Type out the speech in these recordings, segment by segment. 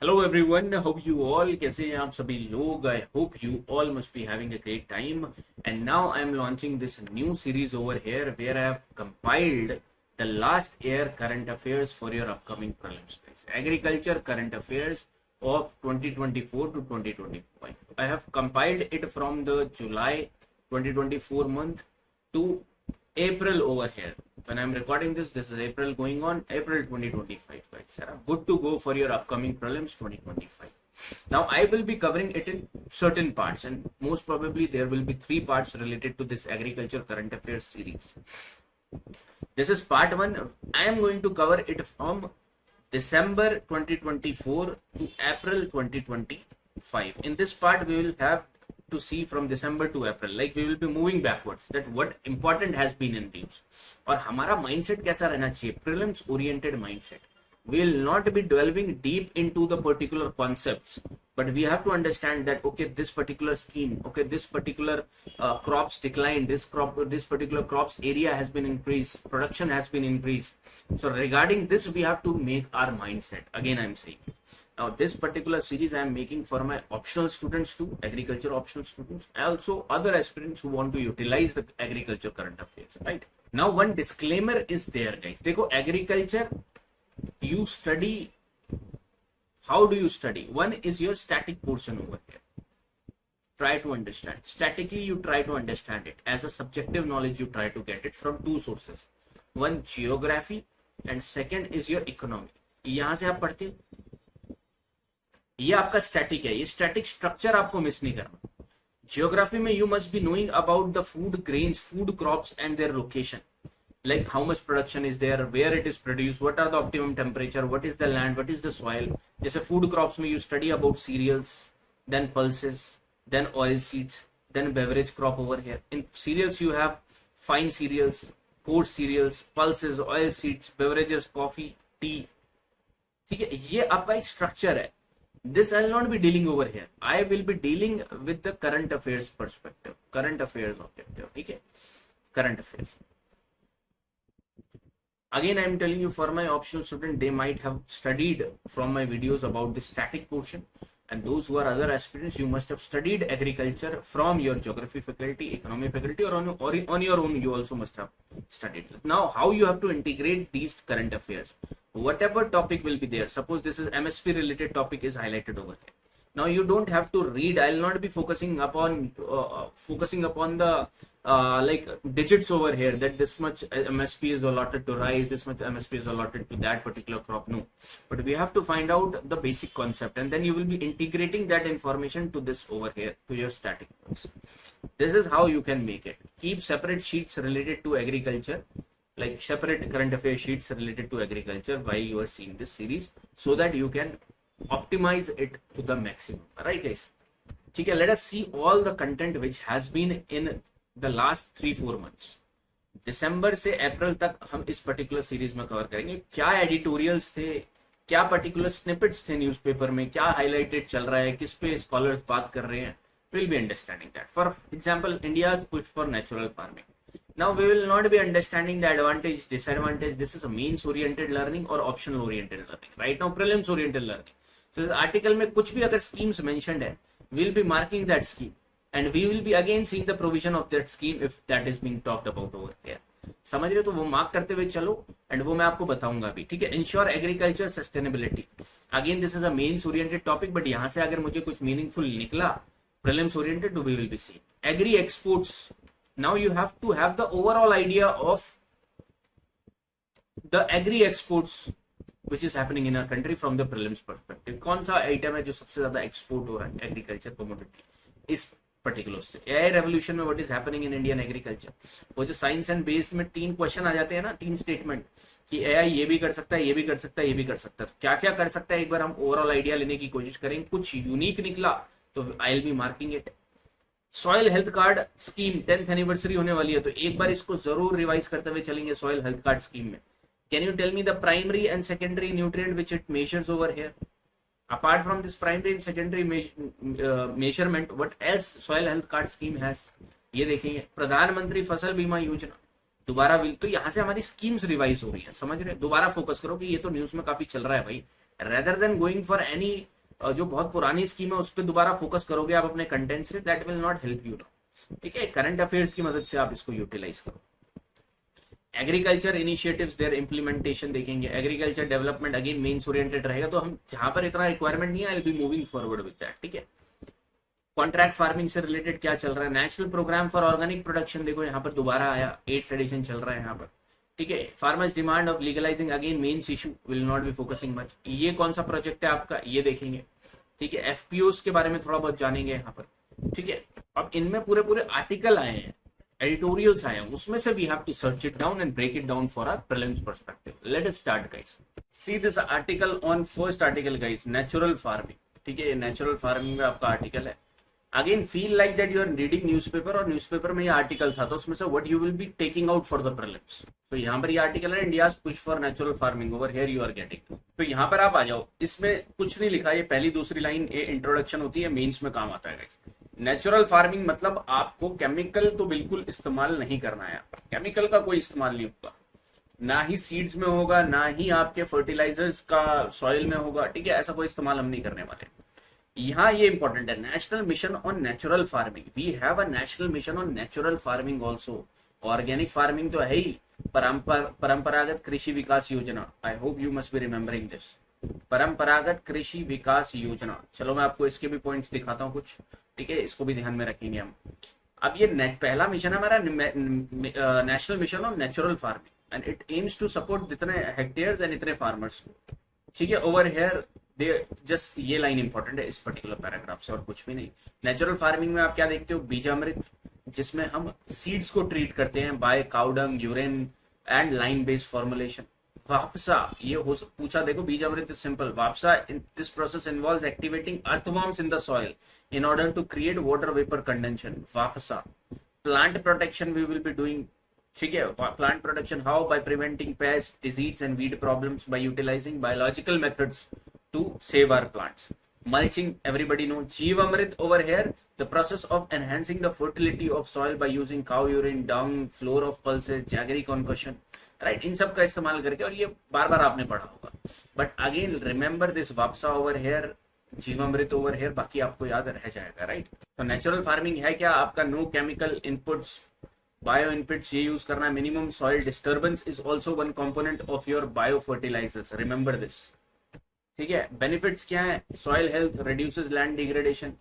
Hello everyone, hope you all कैसे हैं आप सभी लोग. I hope you all must be having a great time. And now I'm launching this new series over here where I have compiled the last year current affairs for your upcoming prelims quiz. Agriculture current affairs of 2024 to 2025. I have compiled it from the July 2024 month to April over here. When I'm recording this is April going on, April 2025, guys. Good to go for your upcoming prelims 2025. Now I will be covering it in certain parts, and most probably there will be 3 parts related to this agriculture current affairs series. This is part 1. I am going to cover it from December 2024 to April 2025. In this part we will have to see from December to April, like we will be moving backwards, that what important has been in news. और हमारा mindset कैसा रहना चाहिए? Prelims oriented mindset. We will not be delving deep into the particular concepts, but we have to understand that okay, this particular scheme, okay, this particular crops decline, this particular crops area has been increased, production has been increased. So regarding this we have to make our mindset. Again I'm saying, now this particular series I am making for my optional students too, agriculture optional students, also other aspirants who want to utilize the agriculture current affairs, right? Now one disclaimer is there, guys. देखो, agriculture you study, how do you study? One is your static portion over here. Try to understand. Statically you try to understand it. As a subjective knowledge you try to get it from 2 sources. One geography and second is your economy. यहाँ से आप पढ़ते हो, ये आपका static है. ये static structure आपको मिस नहीं करना. जियोग्राफी में you must be knowing about the food grains, food crops and their location, like how much production is there, where it is produced, what are the optimum temperature, what is the land, what is the soil. जैसे food crops में you study about cereals, then pulses, then oil seeds, then beverage crop over here. In cereals you have fine cereals, coarse cereals, pulses, oil seeds, beverages, coffee, tea. ठीक है, ये आपका एक structure है. This I will not be dealing over here. I will be dealing with the current affairs perspective, current affairs objective. ठीक है, current affairs. Again, I am telling you, for my optional student, they might have studied from my videos about the static portion, and those who are other aspirants, you must have studied agriculture from your geography faculty, economy faculty, or on your own you also must have studied. Now how you have to integrate these current affairs, whatever topic will be there. Suppose this is MSP related topic is highlighted over there. Now you don't have to read. I will not be focusing upon the like digits over here, that this much MSP is allotted to rice, this much MSP is allotted to that particular crop. No, but we have to find out the basic concept, and then you will be integrating that information to this over here, to your static points. This is how you can make it. Keep separate sheets related to agriculture, like separate current affairs sheets related to agriculture while you are seeing this series, so that you can optimize it to the maximum. Right guys, okay, let us see all the content which has been in the last 3-4 months. दिसंबर से अप्रैल तक हम इस particular series में cover करेंगे. क्या editorials थे, क्या particular snippets थे न्यूज़पेपर में, क्या हाईलाइटेड चल रहा है, किस पे स्कॉलर्स बात कर रहे हैं. Will be understanding that. For example, India's push for natural farming. Now we will not be understanding the advantage, disadvantage. This is a means oriented learning or optional oriented learning. Right now prelims oriented learning. So this article में कुछ भी अगर schemes mentioned है, we will be marking that scheme, and we will be again seeing the provision of that scheme if that is being talked about over there. समझ रहे हो? तो वो मार्क करते हुए चलो, एंड वो मैं आपको बताऊंगा भी. ठीक है. Insure agriculture sustainability. Again this is a mains oriented topic, but यहाँ से अगर मुझे कुछ मीनिंगफुल निकला प्रीलिम्स ओरिएंटेड, तो we will be see. Agri exports. Now you have to have the overall idea of the agri exports which is happening in our country from the prelims perspective. कौन सा item है जो सबसे ज्यादा export हो रहा है एग्रीकल्चर कमोडिटी इस पर्टिकुलर से. एआई रेवोल्यूशन में what is happening in Indian agriculture. वो जो साइंस एंड बेस्ड में 3 क्वेश्चन आ जाते हैं ना, 3 स्टेटमेंट, कि एआई ये भी कर सकता है, ये भी कर सकता है, ये भी कर सकता है. क्या क्या कर सकता है, एक बार हम ओवरऑल आइडिया लेने की कोशिश करेंगे. कुछ यूनिक निकला तो आई will B marking it. Soil health card scheme 10th anniversary होने वाली है, तो एक बार इसको जरूर रिवाइज करते हुए चलेंगे. सॉइल हेल्थ कार्ड स्कीम में can you tell me the primary and secondary nutrient which it measures over here. Apart from this primary and secondary measurement, what else soil health card scheme has. ये देखेंगे. प्रधानमंत्री फसल बीमा योजना दोबारा. तो यहाँ से हमारी स्कीम्स रिवाइज हो रही है. समझ रहे? दोबारा फोकस करो कि ये तो न्यूज में काफी चल रहा है भाई. rather than going for any जो बहुत पुरानी स्कीम है उस पर दोबारा फोकस करोगे आप अपने कंटेंट से, that will not help you. ठीक है, करंट अफेयर्स की मदद से आप इसको यूटिलाइज करो। एग्रीकल्चर इनिशिएटिव्स देयर इम्प्लीमेंटेशन देखेंगे। Agriculture development again mains oriented रहेगा, तो हम जहां पर इतना रिक्वायरमेंट नहीं है, I will be moving forward with that. ठीक है, कॉन्ट्रैक्ट फार्मिंग से रिलेटेड क्या चल रहा है, national programme for organic production देखो यहाँ पर दोबारा आया, 8th एडिशन चल रहा है यहाँ पर। ठीक है, farmers demand of legalizing again mains issue, will not be focusing much. ये कौन सा प्रोजेक्ट है आपका, ये देखेंगे। ठीक है, एफपीओस के बारे में थोड़ा बहुत जानेंगे यहाँ पर। ठीक है, अब इनमें पूरे पूरे आर्टिकल आए हैं, एडिटोरियल्स आए हैं, उसमें से we have to search it down and break it down for our prelims perspective. Let us start guys. See this article on first article guys, natural farming. ठीक है, नेचुरल फार्मिंग में आपका आर्टिकल है। Again feel like that you are reading newspaper, और newspaper में ये article था, तो उसमें से what you will be taking out for the prelims. तो यहाँ पर ये आर्टिकल है, India's push for natural farming, over here you are getting. तो यहाँ पर आप आ जाओ, इसमें कुछ नहीं लिखा, ये पहली दूसरी लाइन ये इंट्रोडक्शन होती है, मेंस में काम आता है गाइस। नेचुरल फार्मिंग मतलब आपको केमिकल तो बिल्कुल इस्तेमाल नहीं करना है, केमिकल का कोई इस्तेमाल नहीं होगा, ना ही सीड्स में होगा, ना ही आपके फर्टिलाइजर्स का सॉइल में होगा। ठीक है, ऐसा कोई इस्तेमाल हम नहीं करने वाले। यहाँ ये इंपॉर्टेंट है, national mission on natural farming. We have a national mission on natural farming also. Organic farming तो है ही, Paramparagat Krishi Vikas Yojana, I hope you must be remembering this, Paramparagat Krishi Vikas योजना। चलो मैं आपको इसके भी पॉइंट्स दिखाता हूँ कुछ। ठीक है, इसको भी ध्यान में रखेंगे हम। अब ये पहला मिशन है हमारा, national mission on natural farming, and it aims to support इतने हेक्टेयर्स एंड इतने फार्मर्स को। ठीक है, ओवर हेयर दे जस्ट ये लाइन इंपॉर्टेंट है इस पर्टिकुलर पैराग्राफ से, और कुछ भी नहीं। नेचुरल फार्मिंग में आप क्या देखते हो, बीजामृत, जिसमें हम सीड्स को ट्रीट करते हैं by cow dung, urine and lime based formulation. वापसा, ये हो पूछा देखो, बीजामृत इज सिंपल। वापसा, this process involves activating earthworms in the soil in order to create water vapor condension. वापसा, plant protection we will be doing. ठीक है, plant protection how, by preventing pests, disease and weed problems by utilizing biological methods to save our plants. Mulching, everybody know. Jeevamrit over here, the process of enhancing the fertility of soil by using cow urine, dung, floor of pulses, jaggery concussion. Right, इन सब का इस्तेमाल करके, और ये बार बार आपने पढ़ा होगा, बट अगेन रिमेंबर दिस, वापसा ओवर हेयर, जीवामृत ओवर हेयर, बाकी आपको याद रह जाएगा। राइट, तो नेचुरल फार्मिंग है क्या आपका, no chemical inputs, bio inputs ये यूज करना है, minimum soil disturbance is also one component of your bio fertilizers, remember this. ठीक है, बेनिफिट्स क्या है, soil health, reduces land degradation,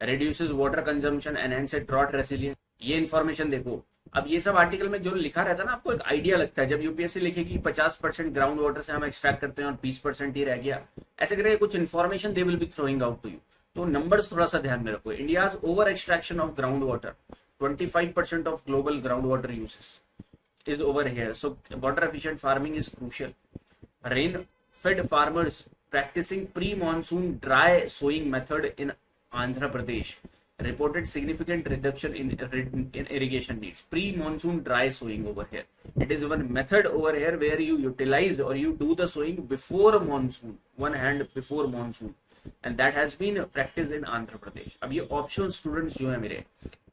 reduces water consumption, enhances drought resilience. ये information देखो। अब ये सब आर्टिकल में जो लिखा रहता है ना, आपको एक आइडिया लगता है, जब यूपीएससी लिखेगी 50% ग्राउंड वाटर से हम एक्सट्रैक्ट करते हैं और 20% ही रह गया, ऐसे करके कुछ information they will be throwing out to you. तो नंबर्स थोड़ा सा ध्यान में रखो। India's over extraction of ground water, 25% of global ground water uses is over here. So water efficient farming is crucial. Rain fed farmers practicing pre-monsoon dry sowing method in Andhra Pradesh reported significant reduction in irrigation needs. Pre-monsoon dry sowing over here. It is one method over here where you utilize or you do the sowing before monsoon, one hand before monsoon, and that has been practiced in Andhra Pradesh. अब ये optional students जो है मेरे,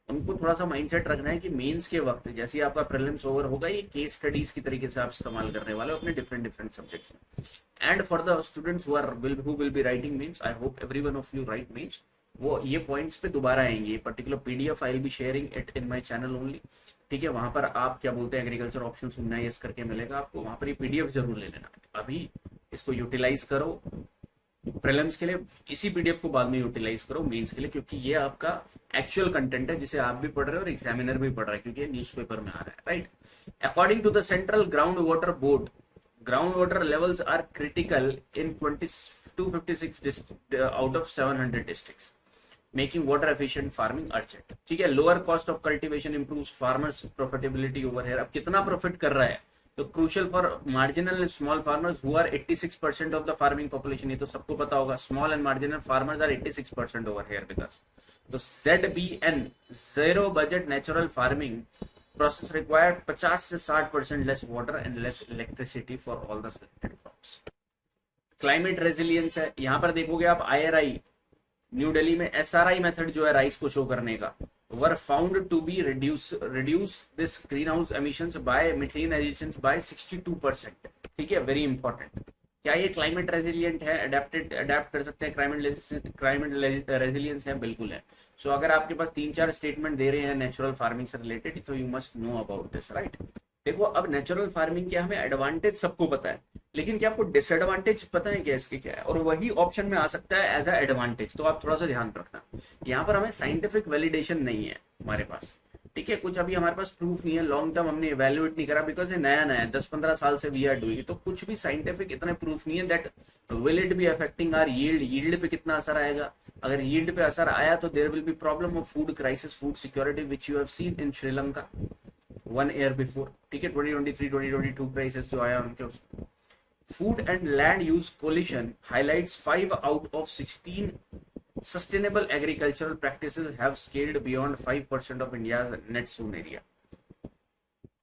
उनको थोड़ा सा mindset रखना है कि मेंस के वक्त जैसे आपका प्रीलिम्स ओवर होगा, ये केस स्टडीज की तरीके से आप इस्तेमाल करने वाले हो अपने डिफरेंट सब्जेक्ट्स में। And for the students who will be writing mains, I hope everyone of you write mains, वो ये पॉइंट्स पे दोबारा आएंगे। ये particular PDF I will be sharing it in my channel only. ठीक है, वहां पर आप क्या बोलते हैं, एग्रीकल्चर ऑप्शन सुनना यस करके मिलेगा आपको, वहां पर ये पीडीएफ जरूर ले लेना। अभी इसको यूटिलाइज करो प्रीलिम्स के लिए, इसी पीडीएफ को बाद में यूटिलाइज करो मेंस के लिए, क्योंकि ये आपका एक्चुअल कंटेंट है जिसे आप भी पढ़ रहे हो और एग्जामिनर भी पढ़ रहा है, क्योंकि ये न्यूज़पेपर में आ रहा है। Right, according to the central ground water board, ground water levels are critical in 256 out of 700 districts, making water efficient farming urgent. ठीक है, lower cost of cultivation improves farmers profitability over here. अब कितना profit कर रहा है, तो crucial for marginal and small farmers who are 86% of the farming population. ये तो सबको पता होगा, small and marginal farmers are 86% over here with us. तो ZBN, zero budget natural farming process required 50 से 60% less water and less electricity for all the selected crops. Climate resilience है, यहां पर देखोगे आप IRI न्यू दिल्ली में SRI मेथड जो है राइस को शो करने का, were found to be reduce this greenhouse emissions by methane emissions by 62%. ठीक है, वेरी इंपॉर्टेंट। क्या ये क्लाइमेट रेजिलियंट है, अडेप्ट कर सकते हैं, क्लाइमेट रेजिलियंस है, बिल्कुल है। सो अगर आपके पास 3-4 स्टेटमेंट दे रहे हैं नेचुरल फार्मिंग से रिलेटेड, तो you must know about this, right. देखो अब नेचुरल फार्मिंग के हमें एडवांटेज सबको पता है, लेकिन क्या आपको डिसएडवांटेज पता है क्या इसके क्या है, और वही ऑप्शन में आ सकता है एज अ एडवांटेज, तो आप थोड़ा सा ध्यान रखना। यहाँ पर हमें साइंटिफिक वैलिडेशन नहीं है हमारे पास, ठीक है, कुछ अभी हमारे पास प्रूफ नहीं है, लॉन्ग टर्म हमने इवेल्युएट नहीं करा, बिकॉज ये नया नया 10-15 साल से वी आर डूइंग, तो कुछ भी साइंटिफिक इतने प्रूफ नहीं है that will it be affecting our yield पे कितना असर आएगा। अगर यील्ड पे असर आया तो there will be problem of food crisis, food security which you have seen in Sri Lanka 1 year before, ठीक है, 2023-2022 क्राइसिस जो आया उनके उस food and land use coalition highlights 5 out of 16 sustainable agricultural practices have scaled beyond 5% of India's net sown area.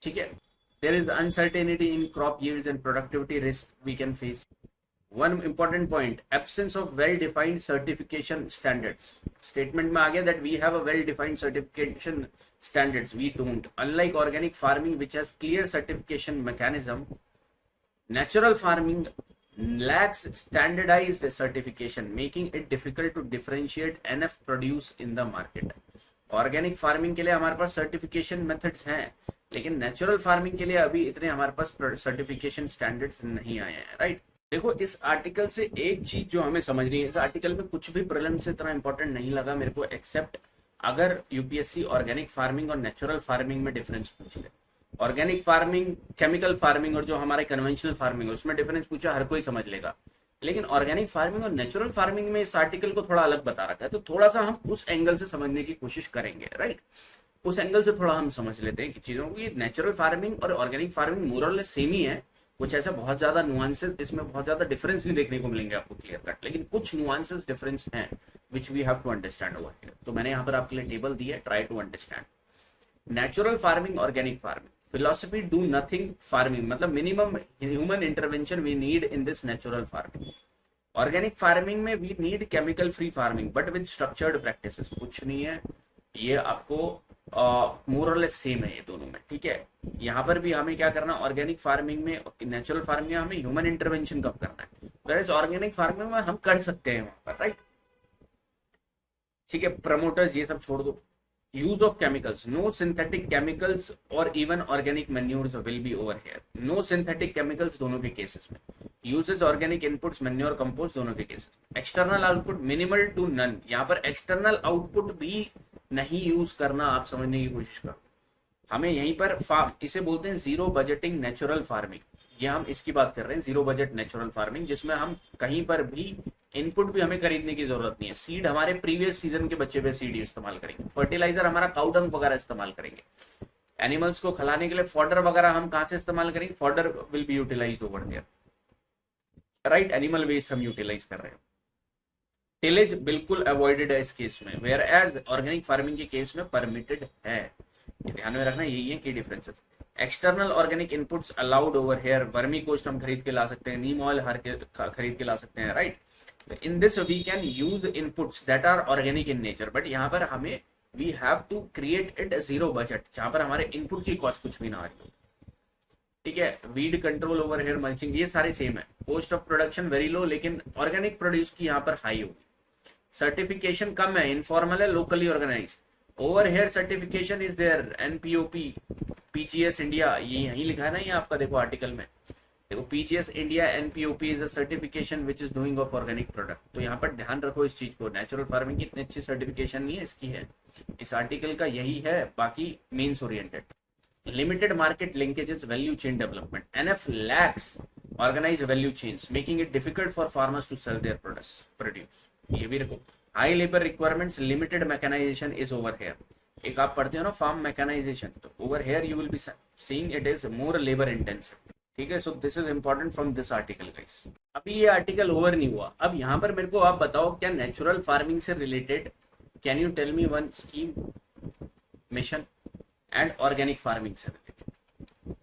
ठीक है, there is uncertainty in crop yields and productivity risk we can face. One important point, absence of well-defined certification standards. Statement में आ गया that we have a well-defined certification standards. We don't. Unlike organic farming, which has clear certification mechanism, natural farming lacks standardized certification, making it difficult to differentiate enough produce in the market. Organic farming के लिए हमारे पास certification methods हैं, लेकिन natural farming के लिए अभी इतने हमारे पास सर्टिफिकेशन स्टैंडर्ड्स नहीं आए हैं, राइट। देखो इस आर्टिकल से एक चीज जो हमें समझनी है, इस आर्टिकल में कुछ भी प्रीलिम से इतना इंपॉर्टेंट नहीं लगा मेरे को, एक्सेप्ट अगर यूपीएससी ऑर्गेनिक फार्मिंग और नेचुरल फार्मिंग में डिफरेंस पूछ ले। ऑर्गेनिक फार्मिंग, केमिकल फार्मिंग और जो हमारे कन्वेंशनल फार्मिंग है उसमें डिफरेंस पूछा हर कोई समझ लेगा, लेकिन ऑर्गेनिक फार्मिंग और नेचुरल फार्मिंग में इस आर्टिकल को थोड़ा अलग बता रखा है, तो थोड़ा सा हम उस एंगल से समझने की कोशिश करेंगे, राइट। उस एंगल से थोड़ा हम समझ लेते हैं कि चीजों की नेचुरल फार्मिंग और ऑर्गेनिक फार्मिंग मोर और लेस सेम ही है, कुछ ऐसा बहुत ज्यादा नुआंसेस इसमें बहुत ज्यादा डिफरेंस नहीं देखने को मिलेंगे आपको क्लियर कट, लेकिन कुछ नुआंसेस डिफरेंस हैं which we have to understand over here. तो मैंने यहाँ पर आपके लिए टेबल दी है, try to understand. Natural farming, organic farming, philosophy do nothing farming, मतलब minimum human intervention we need in this natural farming. Organic farming में we need chemical free farming but with structured practices, कुछ नहीं है ये आपको more or less same है ये दोनों में, ठीक है। यहाँ पर भी हमें क्या करना, ऑर्गेनिक फार्मिंग में, नेचुरल फार्मिंग में हमें ह्यूमन इंटरवेंशन कब करना है, whereas ऑर्गेनिक फार्मिंग में हम कर सकते हैं वहां पर, राइट, ठीक है। प्रमोटर्स ये सब छोड़ दो। Use of chemicals, no synthetic chemicals or even organic manures will be over here. No synthetic chemicals दोनों के केसेस में। Uses organic inputs, manure, compost दोनों के cases. External output minimal to none. यहाँ पर external output भी नहीं use करना, आप समझने की कोशिश करो। हमें यहीं पर इसे बोलते हैं जीरो बजटिंग नेचुरल फार्मिंग, ये हम इसकी बात कर रहे हैं, जीरो बजट नेचुरल फार्मिंग, जिसमें हम कहीं पर भी इनपुट भी हमें खरीदने की जरूरत नहीं है। सीड हमारे प्रीवियस सीजन के बचे हुए सीड इस्तेमाल करेंगे, फर्टिलाइजर हमारा काउ डंग वगैरह इस्तेमाल करेंगे, एनिमल्स को खिलाने के लिए फॉडर वगैरह हम कहां से इस्तेमाल करेंगे, fodder will be utilized over here, right, animal waste हम यूटिलाइज कर रहे हैं। टिलेज बिल्कुल अवॉइडेड है इस केस में, वेयर एज ऑर्गेनिक फार्मिंग के केस में परमिटेड है। ये ध्यान में रखना, यही है की differences. External organic inputs allowed over here, vermicompost हम खरीद के ला सकते हैं, नीम ऑयल खरीद के ला सकते हैं, right. In this we can use inputs that are organic in nature, but यहाँ पर हमें we have to create it a zero budget, जहाँ पर हमारे इनपुट की कॉस्ट कुछ भी ना आ रही हो, ठीक है। Weed control over here, mulching, ये सारे सेम है। Cost of production very low, लेकिन ऑर्गेनिक प्रोड्यूस की यहाँ पर हाई होगी। सर्टिफिकेशन कम है, इनफॉर्मल है, locally organize. Over here certification is there, NPOP, PGS India, ये यहीं लिखा है ना, ये आपका देखो आर्टिकल में, देखो PGS India NPOP is a certification which is doing of organic product. तो यहाँ पर ध्यान रखो इस चीज को, नेचुरल फार्मिंग की इतनी अच्छी सर्टिफिकेशन नहीं है, इसकी है, इस आर्टिकल का यही है, बाकी mains oriented. Limited market linkages, value chain development, NF lacks organized value chains, making it difficult for farmers to sell their produce. ये भी रखो। High labour requirements, limited mechanization is over here. एक आप पढ़ते हो ना फार्म मैकेनाइजेशन, तो over here you will be seeing it is more labour intensive, ठीक है। So this is important from this article guys. अभी ये आर्टिकल ओवर नहीं हुआ, अब यहाँ पर मेरे को आप बताओ क्या नेचुरल फार्मिंग से related, can you tell me one scheme, mission and organic farming से रिलेटेड।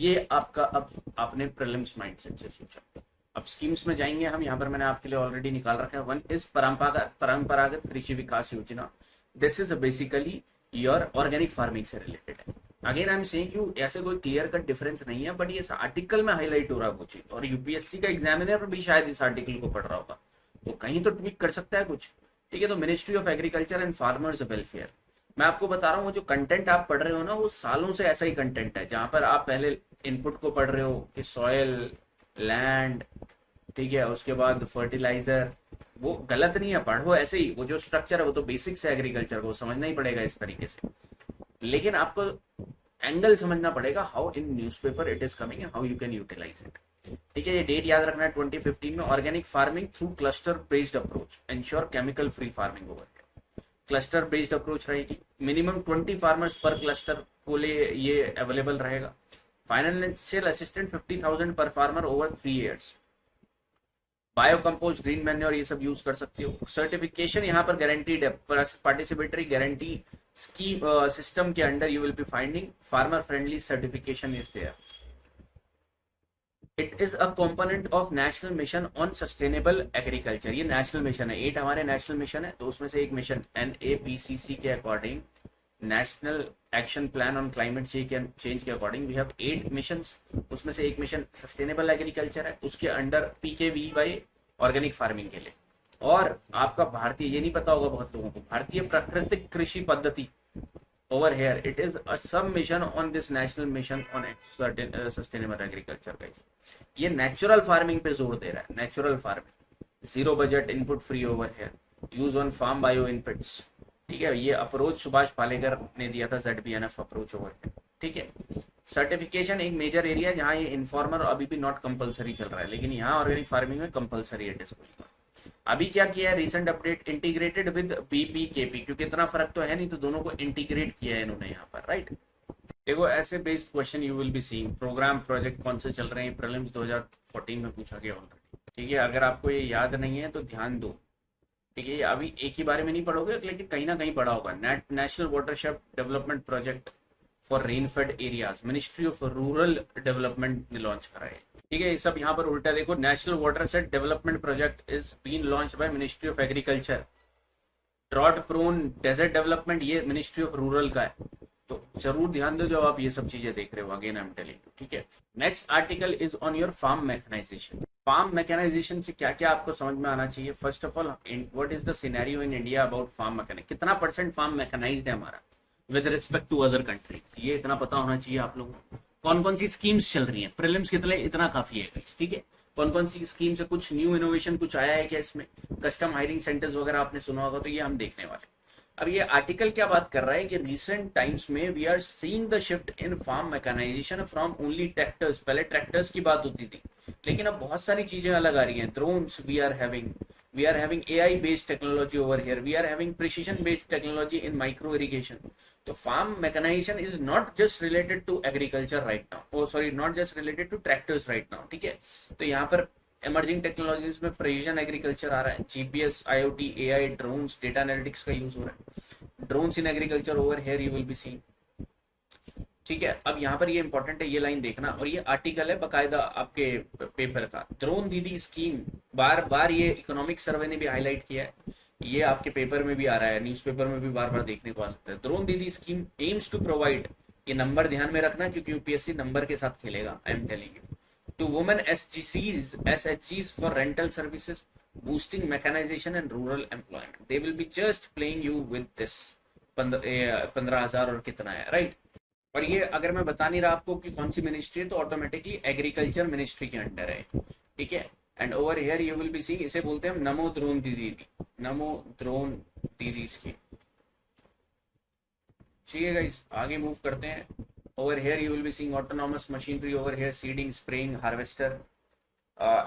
ये आपका, अब आपने प्रीलिम्स माइंडसेट से सोचा, अब स्कीम्स में जाएंगे हम। यहाँ पर मैंने आपके लिए ऑलरेडी निकाल रखा है। वन इज परंपरागत कृषि विकास योजना, this is basically your organic farming से रिलेटेड है। Again I am saying you ऐसे कोई क्लियर कट डिफरेंस नहीं है, बट ये आर्टिकल में हाईलाइट हो रहा है वो चीज, और यूपीएससी का एग्जामिनर भी शायद इस आर्टिकल को पढ़ रहा होगा, तो कहीं तो ट्वीक कर सकता है कुछ। ठीक है, तो ministry of agriculture and farmers welfare, मैं आपको बता रहा हूँ वो जो कंटेंट आप पढ़ रहे हो ना, वो सालों से ऐसा ही कंटेंट है, जहां पर आप पहले इनपुट को पढ़ रहे हो कि सॉयल, लैंड, ठीक है, उसके बाद फर्टिलाइजर, वो गलत नहीं है, पढ़ो ऐसे ही, वो जो स्ट्रक्चर है वो तो बेसिक्स है एग्रीकल्चर को, समझना ही पड़ेगा इस तरीके से, लेकिन आपको एंगल समझना पड़ेगा, how in newspaper it is coming and how you can utilize it. ठीक है, ये डेट याद रखना है 2015 में, organic farming through cluster based approach ensure chemical free farming over. Cluster based approach रहेगी, मिनिमम 20 फार्मर्स पर क्लस्टर को लिए ये अवेलेबल रहेगा। Financial assistant 50,000 per farmer over 3 years। Bio compost, green manure, ये सब यूज कर सकते हो। सर्टिफिकेशन यहाँ पर गारंटीड है, पार्टिसिपेटरी गारंटी स्कीम सिस्टम के under you will be finding farmer friendly certification is there. It is a component of national mission on sustainable agriculture, ये नेशनल मिशन है, 8 हमारे नेशनल मिशन है, तो उसमें से एक मिशन NAPCC के according, national action plan on climate change के अकॉर्डिंग वी हैव 8 मिशंस, उसमें से एक मिशन सस्टेनेबल एग्रीकल्चर है, उसके अंडर PKVY ऑर्गेनिक फार्मिंग के लिए। और आपका भारतीय, ये नहीं पता होगा बहुत लोगों को, भारतीय प्राकृतिक कृषि पद्धति over here, it is a sub mission on this national mission on certain sustainable agriculture guys। ये नेचुरल फार्मिंग पे जोर दे रहा है, natural farming, zero budget, input free over here, use on farm bio inputs. ठीक है, ये approach Subhash Palekar ने दिया था, ZBNF अप्रोच ओवर हियर। ठीक है, सर्टिफिकेशन एक मेजर एरिया जहाँ ये इन्फॉर्मर अभी भी नॉट कंपलसरी चल रहा है, लेकिन यहाँ ऑर्गेनिक फार्मिंग में कंपलसरी है डिस्क्लोजर। अभी क्या किया है recent update, integrated with BPKP, क्योंकि इतना फर्क तो है नहीं, तो दोनों को इंटीग्रेट किया है इन्होंने यहाँ पर, राइट। देखो ऐसे based question you will be seeing, program project कौन से चल रहे हैं, प्रीलिम्स 2014 में पूछा गया ऑलरेडी। ठीक है, अगर आपको ये याद नहीं है तो ध्यान दो। ठीक है, अभी एक ही बारे में नहीं पढ़ोगे, लेकिन कहीं ना कहीं पढ़ा होगा। National watershed development project for rainfed areas, ministry of rural development ने लॉन्च करा है। ठीक है, ये सब यहाँ पर उल्टा देखो, national watershed development project is been launched by ministry of agriculture. Drought prone desert development ये मिनिस्ट्री ऑफ रूरल का है, तो जरूर ध्यान दो जब आप ये सब चीजें देख रहे हो, again I am telling you. ठीक है, next article is on your farm mechanization. Farm mechanization से क्या क्या आपको समझ में आना चाहिए। First of all, what is the scenario in India about farm mechanize, कितना % फार्म मैकेनाइज्ड है हमारा with respect to other countries, ये इतना पता होना चाहिए आप लोगों को। कौन कौन सी स्कीम्स चल रही हैं, प्रीलिम्स कितने, इतना काफी है। ठीक है, कौन कौन सी स्कीम से कुछ न्यू इनोवेशन कुछ आया है क्या इसमें, कस्टम हायरिंग सेंटर्स वगैरह आपने सुना होगा, तो ये हम देखने वाले। अब ये आर्टिकल क्या बात कर रहा है कि रिसेंट टाइम्स में we are seeing the shift in farm mechanization from only tractors, पहले ट्रैक्टर्स की बात होती थी, लेकिन अब बहुत सारी चीजें अलग आ रही हैं। Drones we are having AI based technology over here, we are having precision based technology in micro irrigation। तो farm mechanization is not just related to agriculture right now, oh sorry, not just related to tractors right now। ठीक है, तो यहाँ पर emerging technologies में precision agriculture आ रहा है, GPS, IoT, AI, drones, data analytics का यूज हो रहा है। drones in agriculture over here you will be seeing। ठीक है, अब यहाँ पर ये इंपॉर्टेंट है, ये लाइन देखना, और ये आर्टिकल है बकायदा आपके पेपर का। ड्रोन दीदी स्कीम, बार बार ये इकोनॉमिक सर्वे ने भी हाईलाइट किया है, ये आपके पेपर में भी आ रहा है, न्यूज़पेपर में भी बार बार देखने को आ सकता है। Drone Didi scheme aims to provide, ये नंबर ध्यान में रखना क्योंकि यूपीएससी नंबर के साथ खेलेगा, I am telling you, to women SHGs for rental services, boosting mechanization and rural employment. They will be just playing you with this 15,000 और कितना है, राइट। और ये अगर मैं बता नहीं रहा आपको कि कौन सी मिनिस्ट्री है, तो ऑटोमेटिकली एग्रीकल्चर मिनिस्ट्री के अंडर है। ठीक है, and over here you will be seeing, इसे बोलते हैं नमो ड्रोन दीदी, नमो ड्रोन दीदी स्कीम। ठीक है गाइस, आगे मूव करते हैं। Over here you will be seeing autonomous machinery over here, seeding, spraying, harvester,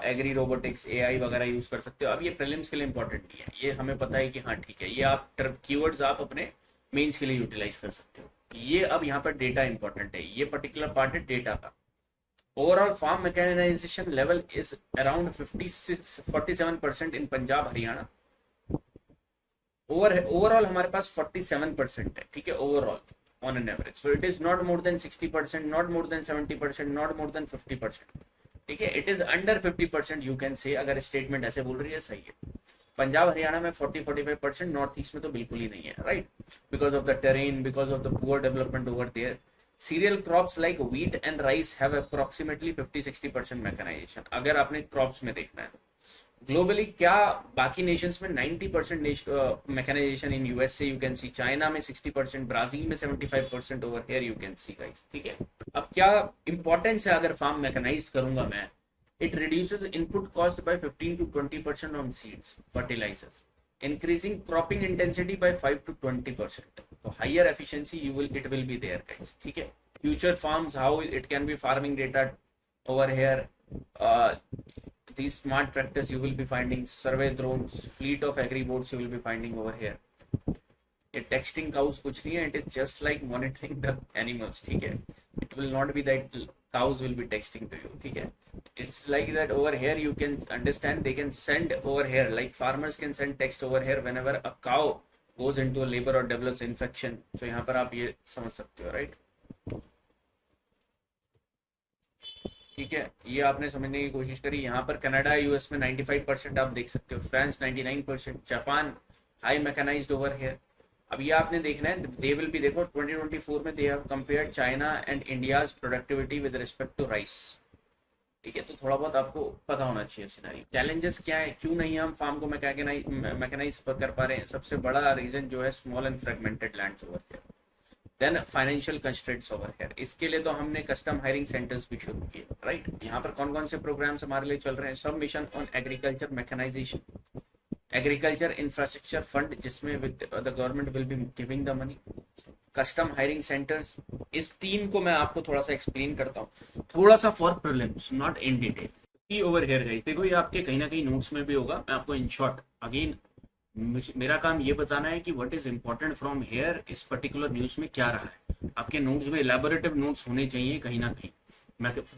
agri robotics, AI वगैरह यूज कर सकते हो। अब ये प्रीलिम्स के लिए इंपॉर्टेंट नहीं है, ये हमें पता है कि हाँ ठीक है, ये आप कीवर्ड्स आप अपने मेंस के लिए यूटिलाइज कर सकते हो। ये अब यहाँ पर डेटा इंपॉर्टेंट है, ये पर्टिकुलर पार्ट है डेटा का। Overall farm mechanization level is around 47% in Punjab Haryana. Overall हमारे पास 47% है। ठीक है, overall on an average, so it is not more than 60%, not more than 70%, not more than 50%। ठीक है, it is under 50% you can say, अगर statement ऐसे बोल रही है सही है। पंजाब हरियाणा में 40-45%, नॉर्थ ईस्ट में तो बिल्कुल ही नहीं है, right, because of the terrain, because of the poor development over there. Cereal crops like wheat and rice have approximately 50-60% mechanization, अगर आपने क्रॉप्स में देखना है। ग्लोबली क्या बाकी नेशंस में 90% mechanization in USA you can see, China में 60%, Brazil में 75% over here you can see guys, ठीक है। अब क्या इंपॉर्टेंस है अगर फार्म मैकेनाइज करूंगा मैं, it reduces input cost by 15 to 20% on seeds, fertilizers, increasing cropping intensity by 5 to 20%, so higher efficiency it will be there guys, ठीक है। Future farms, how it can be farming data over here, these smart tractors you will be finding, survey drones, fleet of agri boats you will be finding over here। ये texting cows कुछ नहीं है, it is just like monitoring the animals, ठीक है। It will not be that cows will be texting to you, ठीक है। It's like that over here you can understand, they can send over here, like farmers can send text over here whenever a cow goes into a labor or develops infection, so यहाँ पर आप ये समझ सकते हो, right, ठीक है। ये आपने समझने की कोशिश करी। यहाँ पर कनाडा यूएस में 95% आप देख सकते हो, France 99%, Japan high mechanized over here. अब ये आपने देखना है, दे विल भी, देखो 2024 में they have compared China and India's productivity with respect to rice, ठीक है। तो थोड़ा बहुत आपको पता होना चाहिए सिनेरियो। चैलेंजेस क्या है, क्यों नहीं हम फार्म को मैकेनाइज कर पा रहे हैं, सबसे बड़ा रीजन जो है small and fragmented lands over here, then financial constraints over here. इसके लिए तो हमने कस्टम हायरिंग सेंटर्स भी शुरू किए, राइट। यहाँ पर कौन कौन से प्रोग्राम्स हमारे लिए चल रहे हैं, सब mission on agriculture mechanisation, agriculture infrastructure fund जिसमें the government will be giving the money, custom hiring centres. इस तीन को मैं आपको थोड़ा सा एक्सप्लेन करता हूँ, थोड़ा सा for prelims, not in detail. Over here guys देखो, ये आपके कहीं ना कहीं नोट्स में भी होगा, मैं आपको इन शॉर्ट अगेन, मेरा काम ये बताना है कि what is important from here, इस पर्टिकुलर न्यूज में क्या रहा है। आपके नोट्स में इलेबोरेटिव नोट्स होने चाहिए कहीं ना कहीं,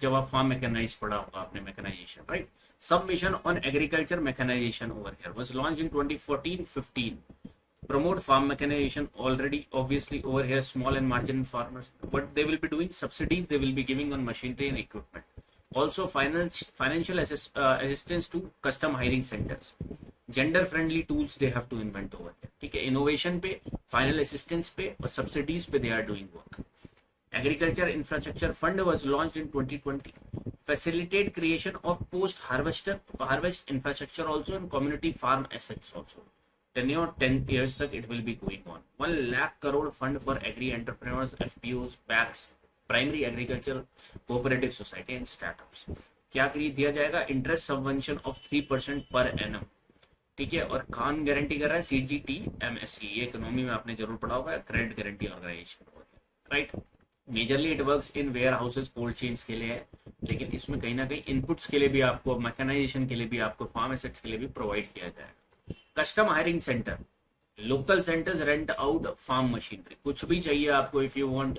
जब आप फार्म मैकेनाइज पढ़ा होगा आपने, mechanization, right. Submission on agriculture mechanization over here was launched in 2014-15. Promote farm mechanization already, obviously over here small and marginal farmers. What they will be doing, subsidies they will be giving on machinery and equipment. Also financial assistance to custom hiring centers. Gender friendly tools they have to invent over here. ठीक है, innovation पे, final assistance पे और subsidies पे they are doing work. Agriculture Infrastructure Fund was launched in 2020. Facilitate creation of post-harvest infrastructure also and community farm assets also. Tenure 10 years तक it will be going on. 1 lakh crore fund for agri entrepreneurs, FPOs, PACs, primary agriculture cooperative society and startups. क्या दिया जाएगा, interest subvention of 3% per annum, ठीक है। और कौन guarantee कर रहा है, CGTMSE, ये इकोनॉमी में आपने जरूर पढ़ा होगा, credit guarantee organization, right. Majorly it works in warehouses, cold chains के लिए है, लेकिन इसमें कहीं ना कहीं इनपुट्स के लिए भी आपको, मैकेनाइजेशन के लिए भी आपको, फार्म एसेट्स के लिए भी प्रोवाइड किया जाएगा। Custom hiring center, local centers rent out farm machinery, कुछ भी चाहिए आपको, if you want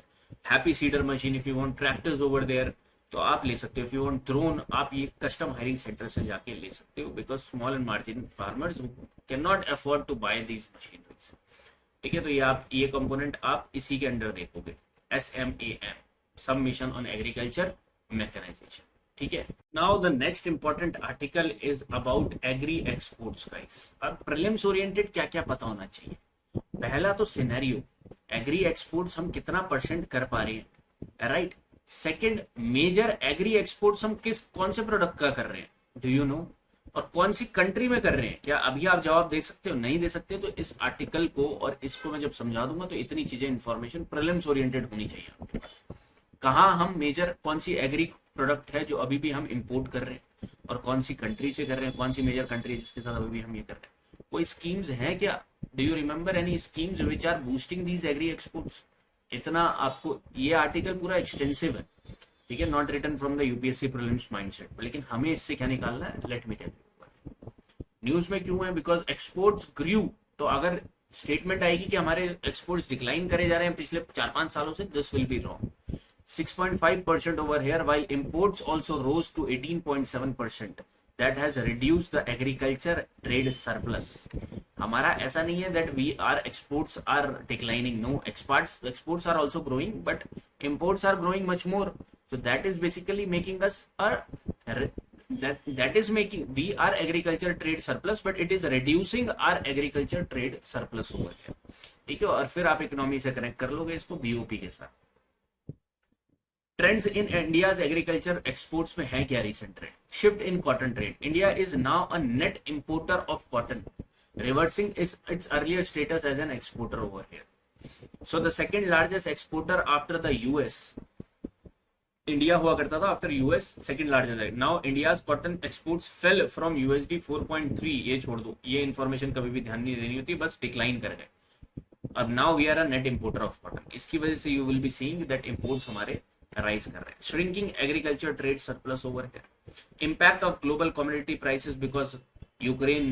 happy seeder machine, if you want tractors over there, तो आप ले सकते हो। इफ यू वांट ड्रोन, आप ये कस्टम हायरिंग सेंटर से जाके ले सकते हो, because small and margin farmers can not afford to buy these machineries, ठीक है। तो ये आप, ये कंपोनेंट आप इसी के अंडर देखोगे, SMAM, Submission on Agriculture Mechanization, ठीक है। Now the next important article is about agri exports guys. अब प्रीलिम्स ओरिएंटेड क्या क्या पता होना चाहिए, पहला तो सिनेरियो, एग्री एक्सपोर्ट्स हम कितना परसेंट कर पा रहे हैं, right. Second, major agri exports हम कौन से प्रोडक्ट का कर रहे हैं, डू यू नो, और कौन सी कंट्री में कर रहे हैं, क्या अभी आप जवाब देख सकते हो, नहीं दे सकते, तो इस आर्टिकल को और इसको मैं जब समझा दूंगा तो इतनी चीजें, इंफॉर्मेशन प्रीलिम्स ओरिएंटेड होनी चाहिए आपके पास। कहाँ हम मेजर, कौन सी एग्री प्रोडक्ट है जो अभी भी हम इंपोर्ट कर रहे हैं, और कौन सी कंट्री से कर रहे हैं, कौन सी मेजर कंट्री है जिसके साथ अभी भी हम ये कर रहे हैं, कोई स्कीम्स हैं क्या, do you remember any schemes which are boosting these agri exports. इतना आपको, ये आर्टिकल पूरा एक्सटेंसिव है, ठीक है, not written from the UPSC prelims mindset, लेकिन हमें इससे क्या निकालना है, let me tell you. News में क्यों है, बिकॉज एक्सपोर्ट्स ग्रू, तो अगर स्टेटमेंट आएगी कि हमारे एक्सपोर्ट्स डिक्लाइन करे जा रहे हैं पिछले 4-5 सालों से, this will be wrong. 6.5% over here, while imports also rose to 18.7%. That has reduced the agriculture trade surplus. हमारा ऐसा नहीं है that we are exports are declining. No, exports are also growing, but imports are growing much more. So that is basically making us that is making we are agriculture trade surplus, but it is reducing our agriculture trade surplus over here. ठीक है, और फिर आप economy से connect कर लोगे इसको BOP के साथ। Trends in India's agriculture exports में है क्या recent trend? Shift in cotton trade, India is now a net importer of cotton, reversing its earlier status as an exporter over here. So the second largest exporter after the US, India हुआ करता था after US second largest. Now India's cotton exports fell from USD 4.3, ये छोड़ दो, ये information कभी भी ध्यान नहीं देनी होती, बस decline कर गए. अब now we are a net importer of cotton. इसकी वजह से you will be seeing that imports हमारे rise कर रहे हैं. Shrinking agriculture trade surplus over here. Impact of global commodity prices because Ukraine,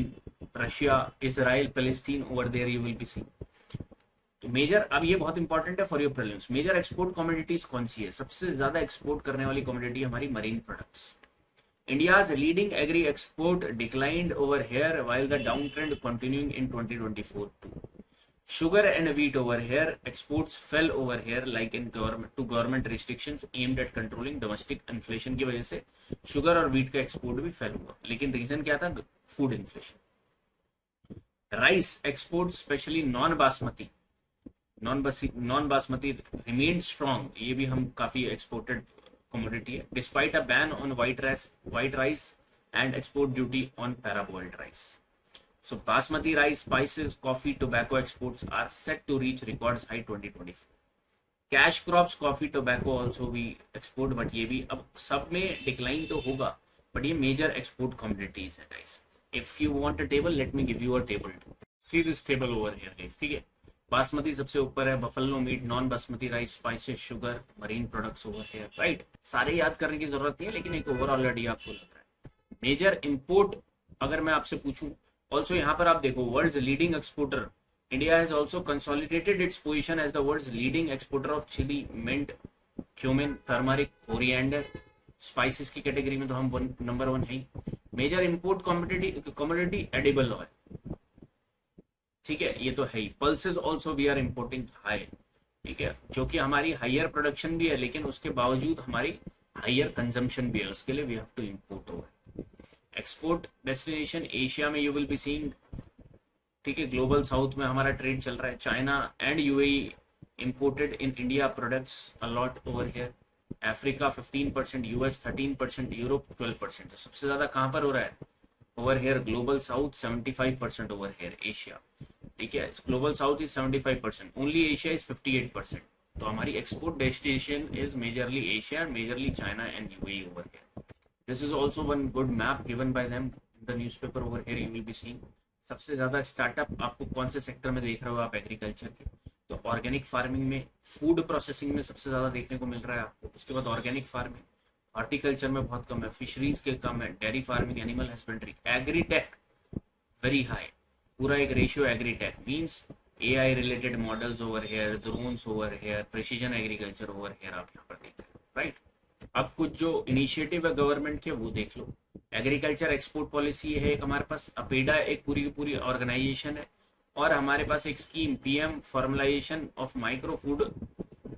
Russia, Israel, Palestine over there you will be seeing. तो major, अब ये बहुत इंपॉर्टेंट है for your prelims, major export commodities कौन सी है? सबसे ज्यादा एक्सपोर्ट करने वाली कमोडिटी हमारी marine products. India's leading agri export declined over here while the down trend continuing in 2024 too. Sugar and wheat over here, exports fell over here like in government restrictions aimed at controlling domestic inflation की वजह से sugar और wheat का export भी fail हुआ, लेकिन reason क्या था? Food inflation. Rice export specially non basmati remain strong, ये भी हम काफी एक्सपोर्टेड कमोडिटी है, despite a ban on white rice and export duty on parboiled rice. So basmati rice, spices, coffee, tobacco exports are set to reach records high 2024. Cash crops, coffee, tobacco also we export, but ये भी अब सब में decline तो होगा, but ये major export commodities है guys. If you want a table, let me give you a table. See this table over here guys, ठीक है? बासमती सबसे ऊपर है, buffalo meet, non basmati rice, spices, sugar, marine products over here, right? सारे याद करने की जरूरत नहीं है, लेकिन एक ओवरऑल आइडिया आपको लग रहा है. मेजर इंपोर्ट अगर मैं आपसे पूछूं, ऑल्सो यहाँ पर आप देखो world's leading exporter, India has also consolidated its position as the world's leading exporter of chilli, mint, cumin, turmeric, coriander. Spices की कैटेगरी में तो हम नंबर 1 है. Major import commodity edible oil, ठीक है, ये तो है ही. Pulses also we are importing high, ठीक है, जो कि हमारी हायर प्रोडक्शन भी है, लेकिन उसके बावजूद हमारी हायर कंजम्पशन भी है, उसके लिए we have to import over. Export destination Asia में यू विल बी सीइंग, ठीक है, ग्लोबल साउथ में हमारा ट्रेड चल रहा है. China and UAE imported in India products a lot over here. Africa 15%, US 13%, Europe 12%. तो सबसे ज्यादा कहां पर हो रहा है? Over here global south 75% over here Asia, ठीक है. Global south is 75%, only Asia is 58%. तो हमारी export destination is majorly Asia, majorly China and UAE over here. This is also one good map given by them in the newspaper over here you will be seeing. सबसे ज्यादा startup आपको कौन से sector में देख रहे हो आप एग्रीकल्चर के? तो ऑर्गेनिक फार्मिंग में, फूड प्रोसेसिंग में सबसे ज्यादा देखने को मिल रहा है आपको. उसके बाद ऑर्गेनिक फार्मिंग, हॉर्टिकल्चर में बहुत कम है, फिशरीज के कम है, dairy farming, animal husbandry. Agritech very high, पूरा एक ratio. Agritech means AI related models over here, drones over here, precision agriculture over here आप यहाँ पर देख रहे हो, राइट? अब कुछ जो इनिशिएटिव है गवर्नमेंट के वो देख लो. एग्रीकल्चर एक्सपोर्ट पॉलिसी है एक हमारे पास, अपेडा एक पूरी की पूरी ऑर्गेनाइजेशन है, और हमारे पास एक scheme PM formalisation of micro food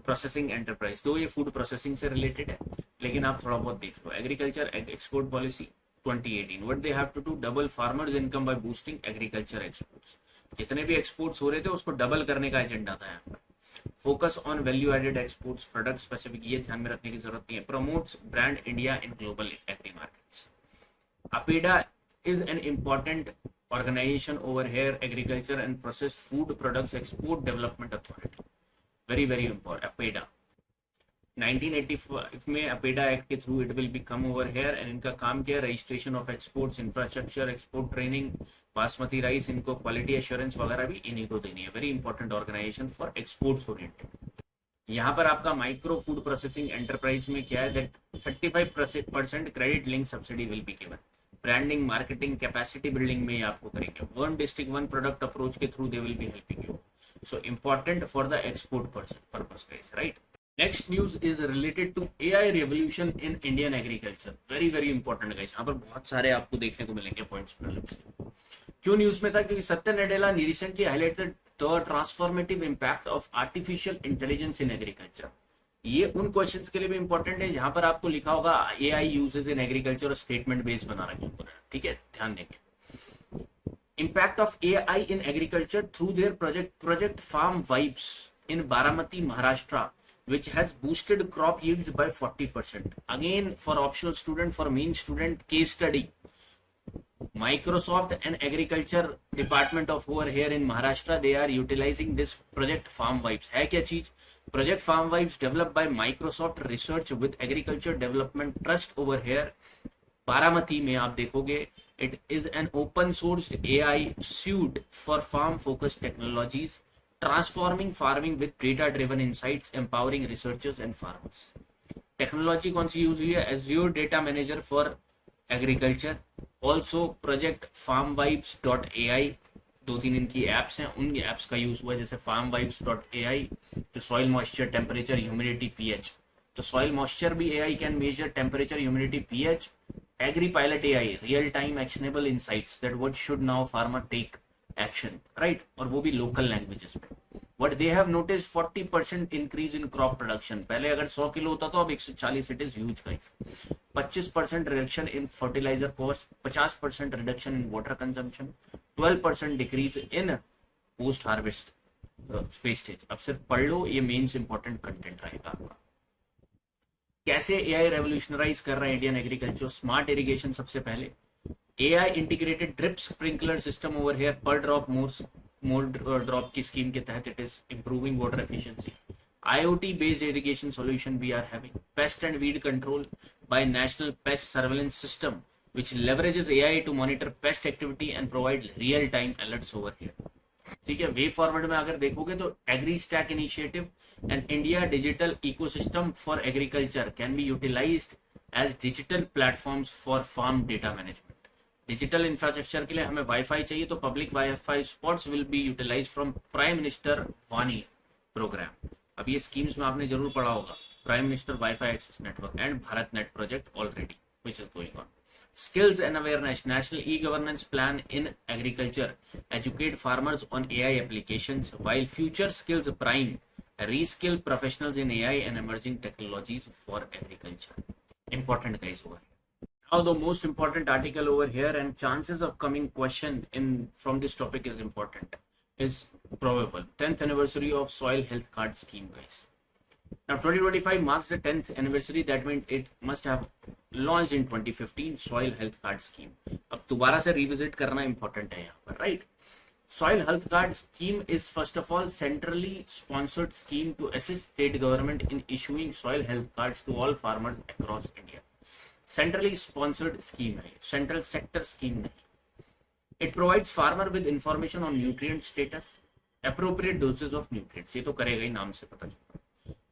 processing enterprise. तो ये फूड प्रोसेसिंग से रिलेटेड है, लेकिन आप थोड़ा बहुत देख लो. Agriculture export policy 2018, what they have to do, double farmers income by boosting agriculture exports. जितने भी एक्सपोर्ट्स हो रहे थे उसको डबल करने का एजेंडा था यहाँ पर. Focus on value added exports, product specific, ये ध्यान में रखने की जरूरत नहीं है. Promotes brand India in global agri markets. APEDA is an important organization over here, agriculture and processed food products export development authority, very very important. APEDA 1985 में APEDA act के through it will be come over here, and इनका काम क्या है? Registration of exports, infrastructure, export training, basmati rice, इनको quality assurance वगैरह भी इन्हीं को देनी है. Very important organization for exports oriented. यहाँ पर आपका माइक्रो फूड प्रोसेसिंग एंटरप्राइज में क्या है? That 35% credit link subsidy will be given. Branding, marketing, capacity building में आपको करेंगे. One district one product approach के through they will be helping you. So important for the export purpose guys, right? Next news is related to AI revolution in Indian agriculture. Very very important guys, यहाँ पर बहुत सारे आपको देखने को मिलेंगे points. क्यों न्यूज में था? क्योंकि सत्य Nadella recently highlighted the transformative impact of artificial intelligence in agriculture. ये उन क्वेश्चंस के लिए भी इंपॉर्टेंट है जहां पर आपको लिखा होगा AI uses in agriculture, statement base बना रखे पूरा, ठीक है, ध्यान देंगे. Impact of AI in agriculture through their project farm vibes in Baramati, Maharashtra, which has boosted crop yields by 40%. Again, for optional student, for main student, case study. Microsoft and Agriculture Department of over here in Maharashtra, they are utilizing this project Farm Vibes. है क्या चीज? Project Farm Vibes developed by Microsoft Research with Agriculture Development Trust over here. Baramati में आप देखोगे, it is an open source AI suite for farm focused technologies, transforming farming with data driven insights, empowering researchers and farmers. Technology कौन सी use हुई है? Azure Data Manager for Agriculture, also project farmvibes.ai, 2-3 इनकी apps हैं, उन apps का use हुआ है, जैसे farmvibes.ai जो soil moisture, temperature, humidity, pH. तो सॉइल मॉइस्चर भी AI can measure temperature, humidity, pH. Agri pilot AI, real time actionable insights that what should now farmer take action, right, और वो भी लोकल लैंग्वेजेस में. What they have noticed 40% increase in crop production. पहले अगर 100 kilo होता तो अब 140. It is huge guys. 25% reduction in fertilizer cost, 50% reduction in water consumption, 12% decrease in post harvest wastage. अब सिर्फ पढ़ लो, ये मेंस इंपॉर्टेंट कंटेंट रहेगा आपका. कैसे एआई रेवोल्यूशनराइज कर रहा है इंडियन एग्रीकल्चर? स्मार्ट इरिगेशन सबसे पहले. AI integrated drip sprinkler system over here, पर ड्रॉप मोर ड्रॉप की स्कीम के तहत it is improving water efficiency. IoT based irrigation solution we are having. Pest and weed control by National Pest Surveillance System, which leverages AI to monitor pest activity and provide real time alerts over here. ठीक है. Way forward में अगर देखोगे तो agri stack initiative and India digital ecosystem for agriculture can be utilized as digital platforms for farm data management. Digital infrastructure के लिए हमें WiFi चाहिए, तो public WiFi spots will be utilized from prime minister वानी program. अब ये schemes में आपने जरूर पढ़ा होगा, prime minister WiFi access network and Bharat net project already which is going on. Skills and awareness, national e-governance plan in agriculture, educate farmers on AI applications, while future skills prime, reskill professionals in AI and emerging technologies for agriculture. Important guys over here. Now the most important article over here, and chances of coming question in from this topic is important, is probable. 10th anniversary of soil health card scheme guys. Now 2025 marks the 10th anniversary. That means it must have launched in 2015 soil health card scheme. अब दोबारा से revisit करना important है यहाँ पर, right? Soil health card scheme is first of all centrally sponsored scheme to assist state government in issuing soil health cards to all farmers across India. Centrally sponsored scheme है, central sector scheme नहीं. It provides farmer with information on nutrient status, appropriate doses of nutrients. ये तो करेगा ही, नाम से पता चलता है.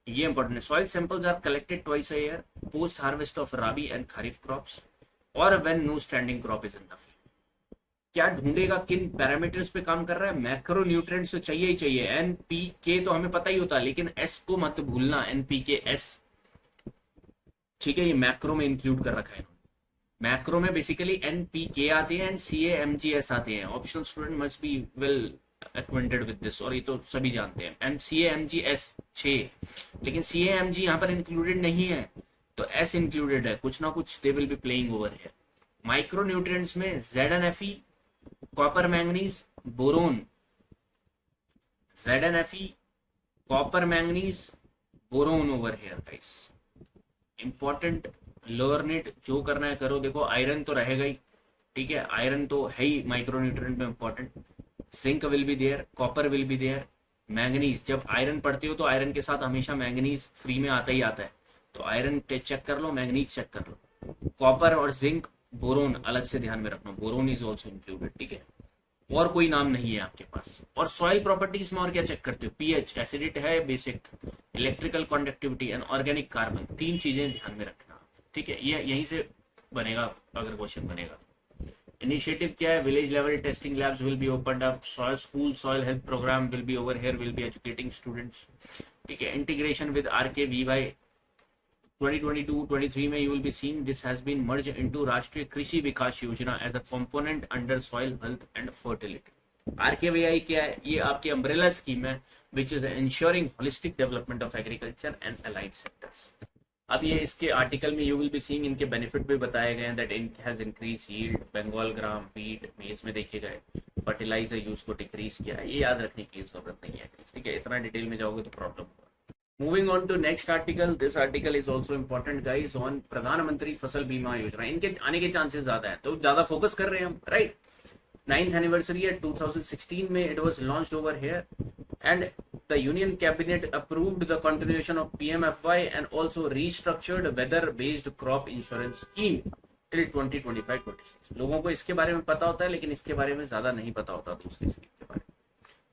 ये इंपॉर्टेंट है. Soil samples are collected twice a year post harvest of rabi and kharif crops और when no standing crop is in the field. क्या ढूंढेगा, किन पैरामीटर्स पे काम कर रहा है? मैक्रो न्यूट्रिएंट्स तो चाहिए ही चाहिए. NPK तो हमें पता ही होता है, लेकिन S को मत भूलना, NPK-S, ठीक है, ये मैक्रो में इंक्लूड कर रखा है. मैक्रो में बेसिकली NPK आते हैं एंड CAMGS आते हैं. Optional student must be well acquainted with this, और ये तो सभी जानते हैं. एंड CAMGS 6, लेकिन CAMG यहाँ पर इंक्लूडेड नहीं है, तो S इंक्लूडेड है. कुछ ना कुछ दे will be playing over here. Micro nutrients में ZNFE, copper manganese, boron. ZNFE, copper manganese, boron over here guys. Important, learn it. जो करना है करो. देखो आयरन तो रहेगा ही, ठीक है, आयरन तो है ही माइक्रो न्यूट्रिएंट में important. Zinc will be there, copper will be there, manganese. जब आयरन पढ़ते हो तो आयरन के साथ हमेशा मैंगनीज फ्री में आता ही आता है, तो आयरन चेक कर लो, मैंगनीज चेक कर लो. कॉपर और जिंक, बोरोन अलग से ध्यान में रखना, बोरोन इज ऑल्सो इंक्लूडेड, ठीक है. और कोई नाम नहीं है आपके पास. और सॉइल प्रॉपर्टीज में और क्या चेक करते हो? पीएच, एसिडिटी है basic, electrical conductivity and organic carbon. 3 चीजें ध्यान में रखना, ठीक है. ये यहीं से बनेगा अगर क्वेश्चन बनेगा. इनिशिएटिव क्या है? Village level testing labs will be opened up. School soil health program will be over here, will be educating students, ठीक है. इंटीग्रेशन विद RKVY 2022-23 में you will be seeing this has been merged into राष्ट्रीय कृषि विकास योजना as a component under soil health and fertility. RKVY क्या है? ये आपकी अम्ब्रेला स्कीम है which is ensuring holistic development of agriculture and allied sectors. अब ये इसके आर्टिकल में you will be seeing इनके बेनिफिट भी बताए गए हैं. that it has increased yield, Bengal gram, wheat, मेज में देखे गए, फर्टिलाइजर यूज को डिक्रीज किया है. ये याद रखने की जरूरत नहीं है, ठीक है. इतना डिटेल में जाओगे तो प्रॉब्लम होगा. Moving on to next article. This article is also important, guys, on प्रधानमंत्री फसल बीमा योजना. इनके आने के चांसेस ज्यादा है, तो ज्यादा फोकस कर रहे हैं हम, राइट. 9th एनिवर्सरी है 2016 में. It was launched over here and the union cabinet approved the continuation of PMFY and also restructured weather based crop insurance scheme till 2025-26. लोगों को इसके बारे में पता होता है, लेकिन इसके बारे में ज्यादा नहीं पता होता दूसरी स्कीम के बारे में.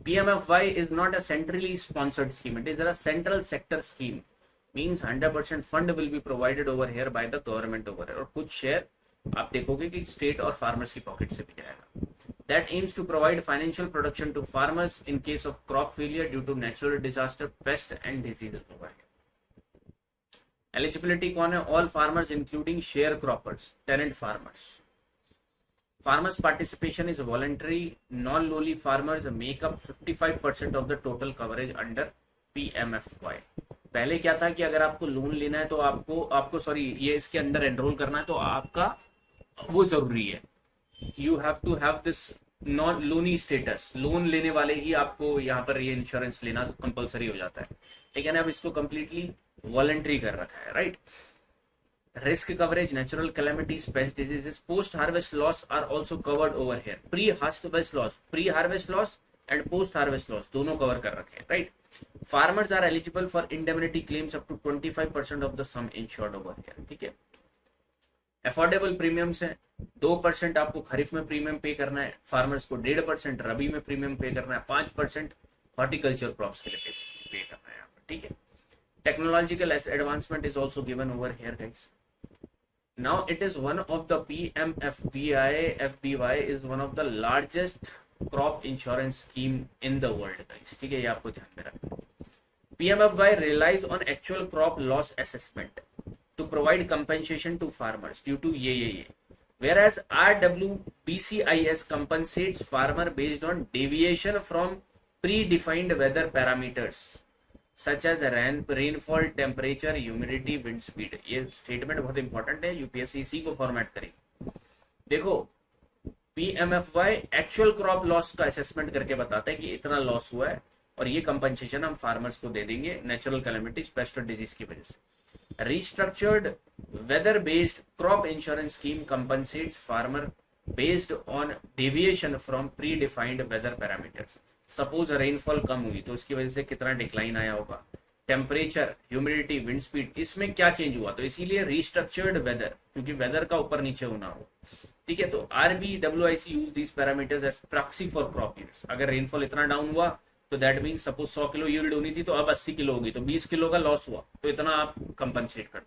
PMFY is not a centrally sponsored scheme. It is a central sector scheme. Means 100% fund will be provided over here by the government over here. और कुछ शेयर आप देखोगे कि स्टेट और फार्मर्स की पॉकेट से भी जाएगा. That aims to provide financial protection to farmers in case of crop failure due to natural disaster, pest and diseases over here. Eligibility कौन है? All farmers including sharecroppers, tenant farmers. Farmers participation is voluntary. Non-lowly farmers make up 55% of the total coverage under PMFY. पहले क्या था कि अगर आपको loan लेना है तो आपको सॉरी ये इसके अंदर एनरोल करना है तो आपका वो जरूरी है. You have to have this non loanee status. Loan लेने वाले ही आपको यहाँ पर ये इंश्योरेंस लेना कंपलसरी हो जाता है, लेकिन अब इसको कंप्लीटली वॉलंटरी कर रखा है, right. Risk coverage, natural calamities, pest diseases, post harvest loss are also covered over here. Pre harvest loss and post harvest loss दोनों कवर कर रखे हैं, right. Farmers are eligible for indemnity claims up to 25% of the sum insured over here. ठीक है. Affordable premiums है. 2% आपको खरीफ में premium पे करना है फार्मर्स को, 1.5% रबी में प्रीमियम पे करना है, 5% हॉर्टिकल्चर क्रॉप्स के लिए पे करना है यहाँ पर. ठीक है. Technological advancement is also given over here guys. Now it is one of the PMFBY is one of the largest crop insurance scheme in the world guys. ठीक है, ये आपको ध्यान में रखना. PMFY relies on actual crop loss assessment to provide compensation to farmers due to ye. Whereas RWBCIS compensates farmer based on deviation from predefined weather parameters such as rainfall, temperature, humidity, wind speed. ये statement बहुत important है, UPSC इसी को format करेगी. देखो, PMFY actual crop loss का assessment करके बताता है कि इतना लॉस हुआ है और ये कंपनसेशन हम फार्मर्स को दे देंगे नेचुरल कैलेमिटीज, पेस्ट और डिजीज की वजह से. Restructured weather-based crop insurance scheme compensates farmer based on deviation from predefined weather parameters. Suppose rainfall कम हुई तो उसकी वजह से कितना डिक्लाइन आया होगा, टेम्परेचर, ह्यूमिडिटी, विंड स्पीड, इसमें क्या चेंज हुआ, तो इसीलिए रिस्ट्रक्चर्ड वेदर, क्योंकि वेदर का ऊपर नीचे होना हो. ठीक है. तो RBWIC use this parameters as proxy for crop yields. अगर रेनफॉल इतना डाउन हुआ तो that mean suppose 100 kilo yield होनी थी तो अब 80 किलो होगी, तो 20 किलो का लॉस हुआ, तो इतना आप कंपनसेट कर.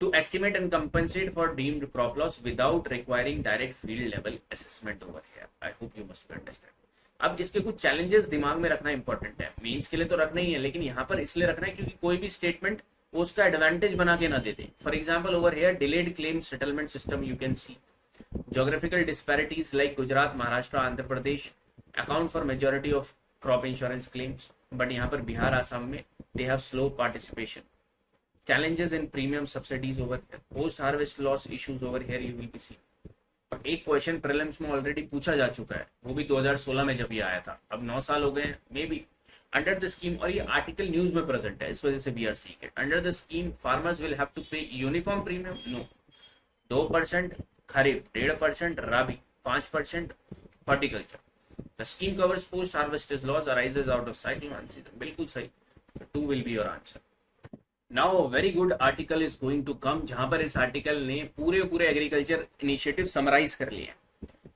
To estimate and compensate for deemed crop loss without requiring direct field level assessment over here. I hope you must understand. अब इसके कुछ चैलेंजेस दिमाग में रखना इंपॉर्टेंट है. मीन्स के लिए तो रखना ही है, लेकिन यहाँ पर इसलिए रखना है क्योंकि कोई भी स्टेटमेंट उसका एडवांटेज बना के ना दे दे. For example over here delayed claim settlement system you can see. Geographical disparities like Gujarat, Maharashtra, Andhra Pradesh account for majority of crop insurance claims, but यहाँ पर बिहार, आसाम में they have slow participation. Challenges in premium subsidies over here. Post harvest loss issues over here you will be seeing. और एक question prelims में already पूछा जा चुका है, वो भी 2016 में जब ये आया था. अब 9 साल हो गए may be. Under the scheme, और ये आर्टिकल न्यूज में प्रेजेंट है इस वजह से we are seeing it. Under the scheme farmers will have to pay uniform premium. No. 2% kharif, 1.5% rabi, 5% horticulture. The scheme covers post harvest loss arises out of cyclone season. बिल्कुल सही. 2 will be your answer. Now very good article is going to come, जहां पर इस article ने पूरे agriculture initiative summarise कर लिए.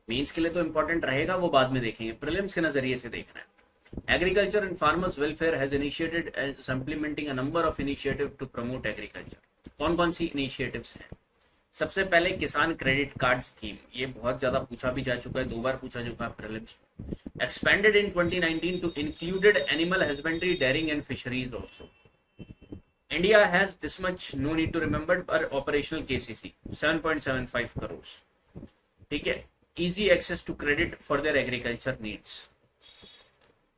Means के लिए तो इंपॉर्टेंट रहेगा, वो बाद में देखेंगे, प्रीलिम्स के नजरिए से देखना है. Agriculture and farmers welfare has initiated as implementing a number of initiative to promote agriculture. कौन कौन सी इनिशिएटिव्स हैं? सबसे पहले किसान क्रेडिट कार्ड स्कीम. ये बहुत ज्यादा पूछा भी जा चुका है, 2 बार पूछा चुका है prelims. Expanded in 2019 to included animal husbandry, dairying and fisheries also. India has this much, no need to remember, पर operational KCC 7.75 crores. ठीक है. Easy access to credit for their agriculture needs.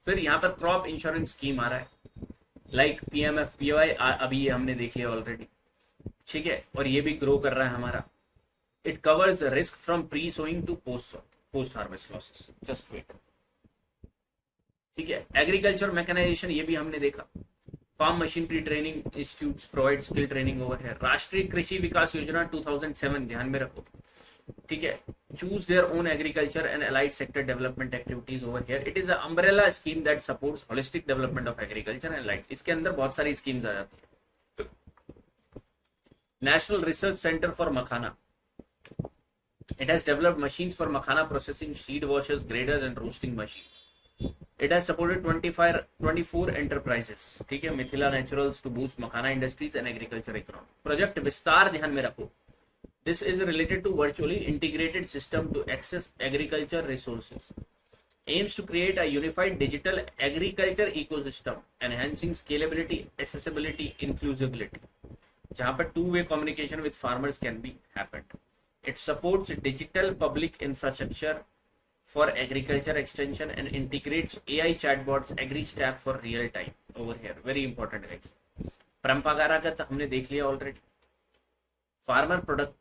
फिर यहाँ पर क्रॉप इंश्योरेंस स्कीम आ रहा है like PMFBY, अभी ये हमने देख लिया ऑलरेडी. ठीक है. और ये भी ग्रो कर रहा है हमारा. It covers risk from pre sowing to post harvest losses. Just wait. ठीक है। एग्रीकल्चर मैकेनाइजेशन ये भी हमने देखा। Farm machinery training institutes provide skill training over है। राष्ट्रीय कृषि विकास योजना 2007 ध्यान में रखो, ठीक है। Choose their own agriculture and allied sector development activities over here. It is a umbrella scheme that supports holistic development of agriculture and allied. इसके अंदर बहुत सारी स्कीम्स आ जाती है। National research centre for makhana, it has developed machines for makhana processing, seed washers, graders and roasting machines. It has supported 24 enterprises, ठीक है, Mithila naturals to boost makhana industries and agriculture economy. Project विस्तार ध्यान में रखो। This is related to virtually integrated system to access agriculture resources. Aims to create a unified digital agriculture ecosystem, enhancing scalability, accessibility, inclusivity. जहाँ पर two-way communication with farmers can be happened. It supports digital public infrastructure for agriculture extension and integrates AI chatbots, AgriStack for real time over here. Very important guys. परंपरागत हमने देख लिया already. Farmer product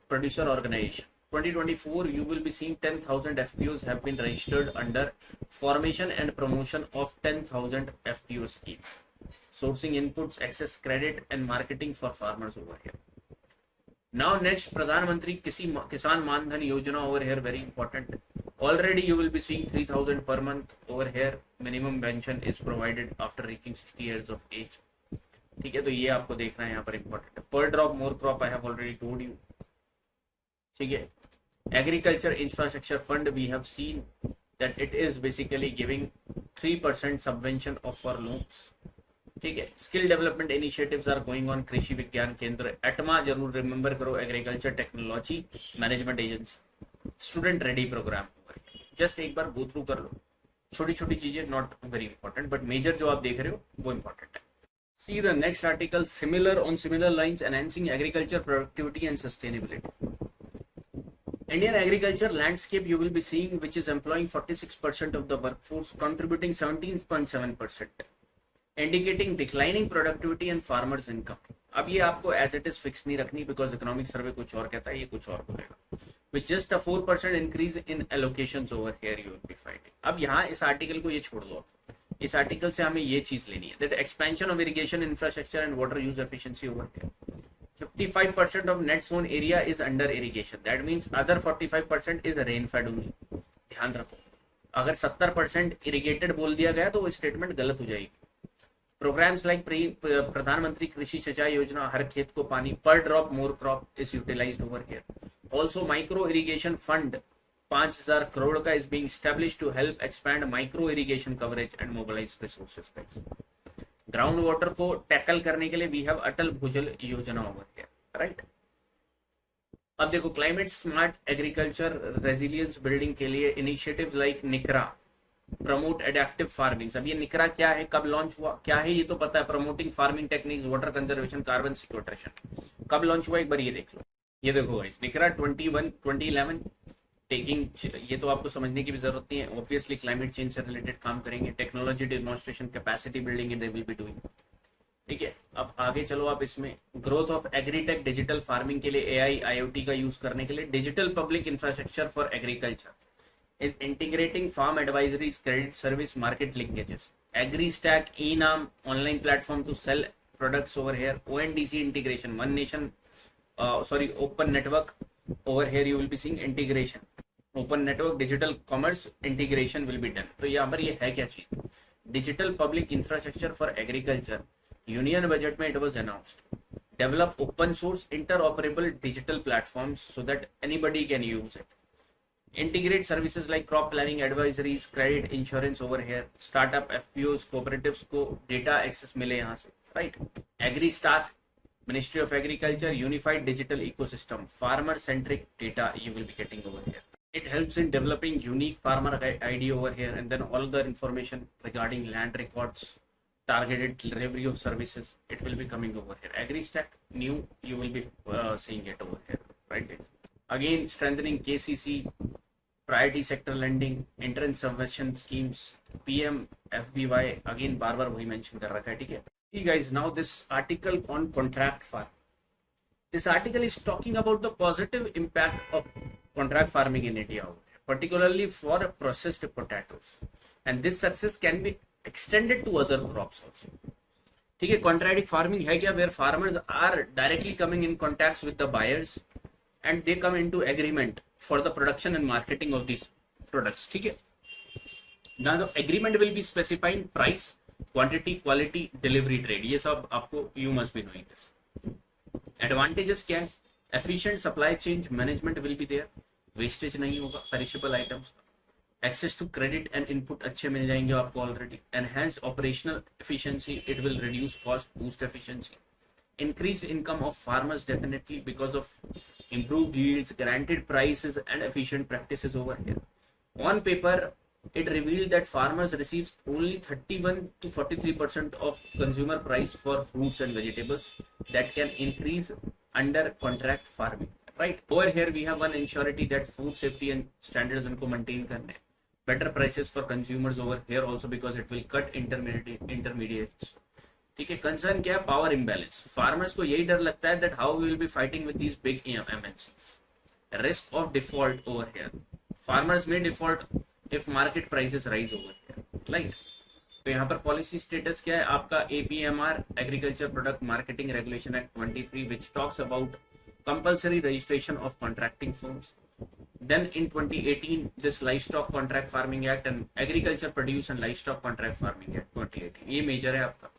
producer organization. 2024 you will be seeing 10,000 FPOs have been registered under formation and promotion of 10,000 FPO scheme. Sourcing inputs, access credit and marketing for farmers over here. Now next, प्रधानमंत्री किसान मानधन योजना over here, very important. Already you will be seeing 3,000 per month over here. Minimum pension is provided after reaching 60 years of age. ठीक है, तो ये आपको देखना है यहाँ पर important है. Per drop more crop I have already told you. ठीक है. Agriculture infrastructure fund we have seen that it is basically giving 3% subvention of for loans. ठीक है. Skill development initiatives are going on Krishi Vigyan Kendra ATMA जरूर remember करो, agriculture technology management agency, student ready programme, just एक बार go through कर लो। छोटी छोटी चीजें not very important, but major जो आप देख रहे हो वो इंपॉर्टेंट है। See the next article, similar on similar lines, enhancing agriculture productivity and sustainability. Indian agriculture landscape you will be seeing which is employing 46% of the workforce, contributing 17.7%. Indicating declining productivity and farmers income. अब ये आपको as it is fix नहीं रखनी, because economic survey कुछ और कहता है, ये कुछ और बोलेगा। With just a 4% increase in allocations over here you will be finding. अब यहाँ इस आर्टिकल को ये छोड़ दो, इस आर्टिकल से हमें ये चीज लेनी है, that expansion of irrigation infrastructure and water use efficiency over here. 55% of net zone area is under irrigation. That means other 45% is rain fed only. ध्यान रखो, अगर 70% irrigated बोल दिया गया तो वो स्टेटमेंट गलत हो जाएगी। प्रोग्राम्स लाइक प्रधानमंत्री कृषि सिंचाई योजना, हर खेत को पानी, per drop more crop is utilised over here. Also micro irrigation fund 5,000 crore का is being established to help expand micro irrigation coverage and mobilise resources. Ground water को टैकल करने के लिए वी हैव अटल भूजल योजना ओवर हियर, राइट। अब देखो, climate smart agriculture resilience building के लिए initiatives like निकरा, promote adaptive farming. अब ये निकरा क्या है, कब लॉन्च हुआ, क्या है ये तो पता है, promoting farming techniques, water conservation, carbon sequestration. कब लॉन्च हुआ एक बार ये देख लो। ये देखो गाइस, निकरा 2011 टेकिंग, ये तो आपको समझने की भी जरूरत नहीं है, ऑब्वियसली क्लाइमेट चेंज से रिलेटेड काम करेंगे, technology demonstration, capacity building they will be doing. ठीक है, अब आगे चलो आप इसमें, growth of agritech digital farming के लिए एआई आईओटी का यूज करने के लिए digital public infrastructure for agriculture is integrating farm advisories, credit service, market linkages. AgriStack, eNAM, online platform to sell products over here. ONDC integration, One Nation, Open Network. Over here you will be seeing integration. Open Network, digital commerce integration will be done. तो यहाँ पर ये है क्या चीज, digital public infrastructure for agriculture. Union budget में it was announced. Develop open source interoperable digital platforms so that anybody can use it. Integrate services like crop planning, advisories, credit, insurance over here. Startup, FPOs, cooperatives को data access मिले यहाँ से, right? AgriStack, Ministry of Agriculture, unified digital ecosystem, farmer-centric data you will be getting over here. It helps in developing unique farmer ID over here, and then all the information regarding land records, targeted delivery of services, it will be coming over here. AgriStack, new, you will be seeing it over here, right? Again, strengthening KCC, priority sector lending, interest subvention schemes, PM FBY, again बार बार वही mention कर रखा है, ठीक है guys. Now this article on contract farm, this article is talking about the positive impact of contract farming in India, particularly for processed potatoes, and this success can be extended to other crops also. ठीक है, contradict farming है क्या, where farmers are directly coming in contacts with the buyers and they come into agreement for the production and marketing of these products. ठीक है, now the agreement will be specifying price, quantity, quality, delivery, trade. ये सब आपको you must be knowing this. Advantages क्या है, efficient supply chain management will be there, wastage नहीं होगा perishable items, access to credit and input अच्छे मिल जाएंगे आपको already, enhanced operational efficiency, it will reduce cost, boost efficiency, increase income of farmers definitely because of improved yields, guaranteed prices and efficient practices over here. On paper, it revealed that farmers receives only 31 to 43% of consumer price for fruits and vegetables that can increase under contract farming. Right over here, we have one ensurety that food safety and standards उनको maintain करने, better prices for consumers over here also because it will cut intermediates. ठीक है, concern क्या है, power imbalance. Farmers को यही डर लगता है that how we will be fighting with these big MNCs. Risk of default over here, farmers में default if market prices rise over here, right. तो यहाँ पर पॉलिसी स्टेटस क्या है आपका, APMR agriculture product marketing regulation act 23 which talks about compulsory registration of contracting firms. Then in 2018, this Livestock Contract Farming Act and Agriculture Produce and Livestock Contract Farming Act 2018, ये major है आपका.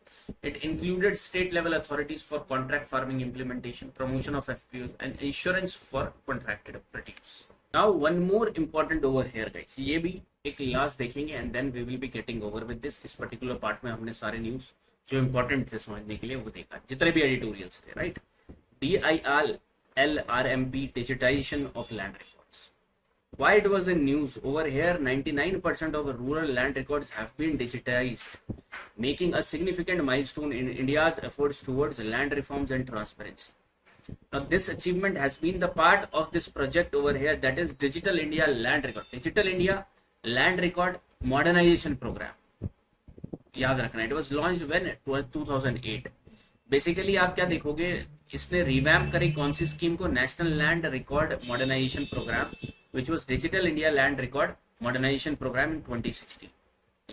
It included state level authorities for contract farming implementation, promotion of FPOs and insurance for contracted produce. Now one more important over here guys, ये भी एक last देखेंगे and then we will be getting over with this. इस particular part में हमने सारे news जो important थे समझने के लिए वो देखा, जितने भी एडिटोरियल्स थे, right. DILRMP digitization of land records. Why it was in news over here, 99% of rural land records have been digitized, making a significant milestone in India's efforts towards land reforms and transparency. Now this achievement has been the part of this project over here, that is Digital India Land Record. Digital India Land Record Modernization Program. याद रखना, it was launched when 2008. Basically आप क्या देखोगे, इसने revamp करी कौन सी scheme को, national land record modernisation programme which was digital India land record modernisation programme in 2016.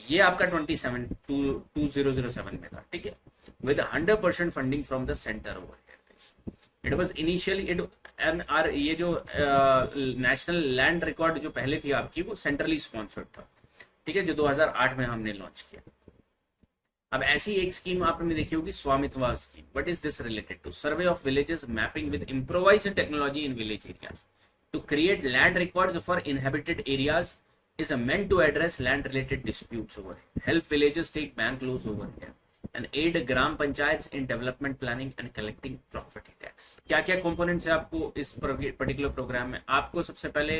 ये आपका 2007 में था, ठीक है, with 100% funding from the centre over here. It was initially ये जो नेशनल लैंड रिकॉर्ड जो पहले थी आपकी वो सेंट्रली स्पॉन्सर्ड था, ठीक है, जो 2008 में हमने लॉन्च किया. अब ऐसी एक स्कीम आपने देखी होगी, Svamitva scheme. What is this related to? Survey of villages mapping with improvised technology in village areas to create land records for inhabited areas is meant to address land related disputes over here, help villagers take bank loans over here and aid gram panchayats in development planning and collecting property tax. क्या क्या components है आपको इस particular program में? आपको सबसे पहले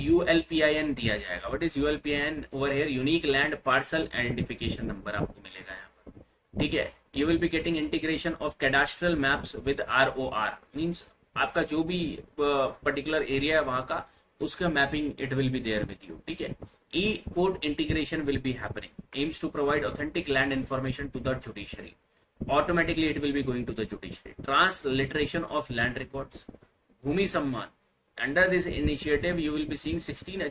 ULPIN दिया जाएगा. What is ULPIN over here? Unique Land Parcel Identification Number आपको मिलेगा यहाँ पर, ठीक है. You will be getting integration of cadastral maps with ROR, means आपका जो भी particular area है वहाँ का उसका mapping it will be there with you, ठीक है. E code integration will be happening, aims to provide authentic land information to the judiciary. Automatically it will be going to the judiciary. Transliteration of land records, Bhoomi Samman. Under this initiative you will be seeing 16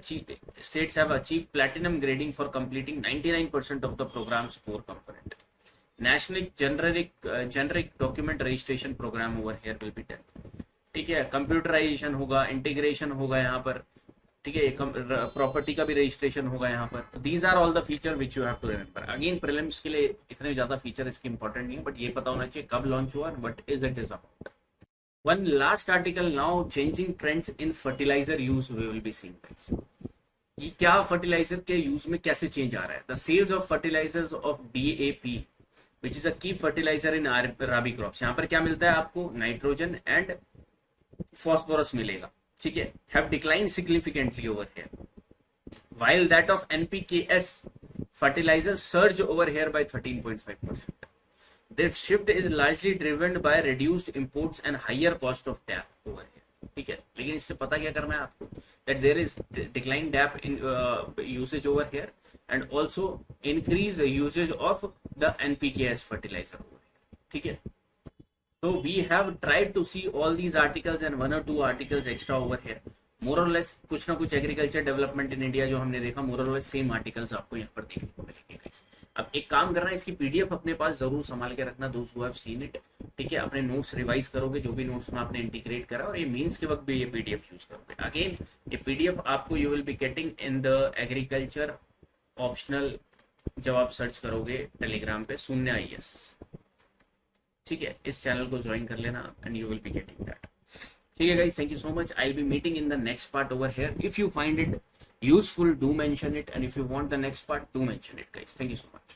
states have achieved platinum grading for completing 99% of the program's core component. National generic document registration program over here will be done, ठीक है. Computerisation होगा, integration होगा यहाँ पर, ठीक है. Property का भी रजिस्ट्रेशन होगा यहाँ पर. These are all the feature which you have to remember. Again prelims के लिए इतने ज्यादा फीचर इसके इंपॉर्टेंट नहीं है, बट ये पता होना चाहिए कब लॉन्च हुआ, what is it is about. One last article now, changing trends in fertiliser use we will be seeing guys. ये क्या फर्टिलाइजर के यूज में कैसे चेंज आ रहा है. The sales of fertilisers of DAP which is a key fertiliser in rabi crops. यहाँ पर क्या मिलता है आपको, नाइट्रोजन एंड फॉस्फोरस मिलेगा, ठीक है. Have decline significantly over here, while that of NPKS fertilizer surge over here by 13.5%. This shift is largely driven by reduced imports and higher cost of DAP over here, ठीक है. लेकिन इससे पता क्या करना है आपको, that there is decline DAP in usage over here and also increase usage of the NPKS fertilizer over here, ठीक है. So we have tried to see all these articles and one or two articles extra over here. मोर और less कुछ ना कुछ agriculture development in India जो हमने देखा, मोर और लेस सेम आर्टिकल्स आपको यहाँ पर देखने को मिलेंगे guys। अब एक काम करना, इसकी पीडीएफ अपने पास जरूर संभाल के रखना, दोस्त हु हैव सीन इट, ठीक है। अपने नोट्स रिवाइज करोगे, जो भी नोट्स में आपने इंटीग्रेट करा, और ये मीन्स के वक्त भी ये पीडीएफ यूज करोगे। अगेन ये पीडीएफ आपको you will be getting in the agriculture optional, जब आप सर्च करोगे टेलीग्राम पे शून्य IS, ठीक है। इस चैनल को ज्वाइन कर लेना and you will be getting that, ठीक है guys. Thank you so much. I will B meeting in the next part over here. If you find it useful, do mention it, and if you want the next part, do mention it guys. Thank you so much.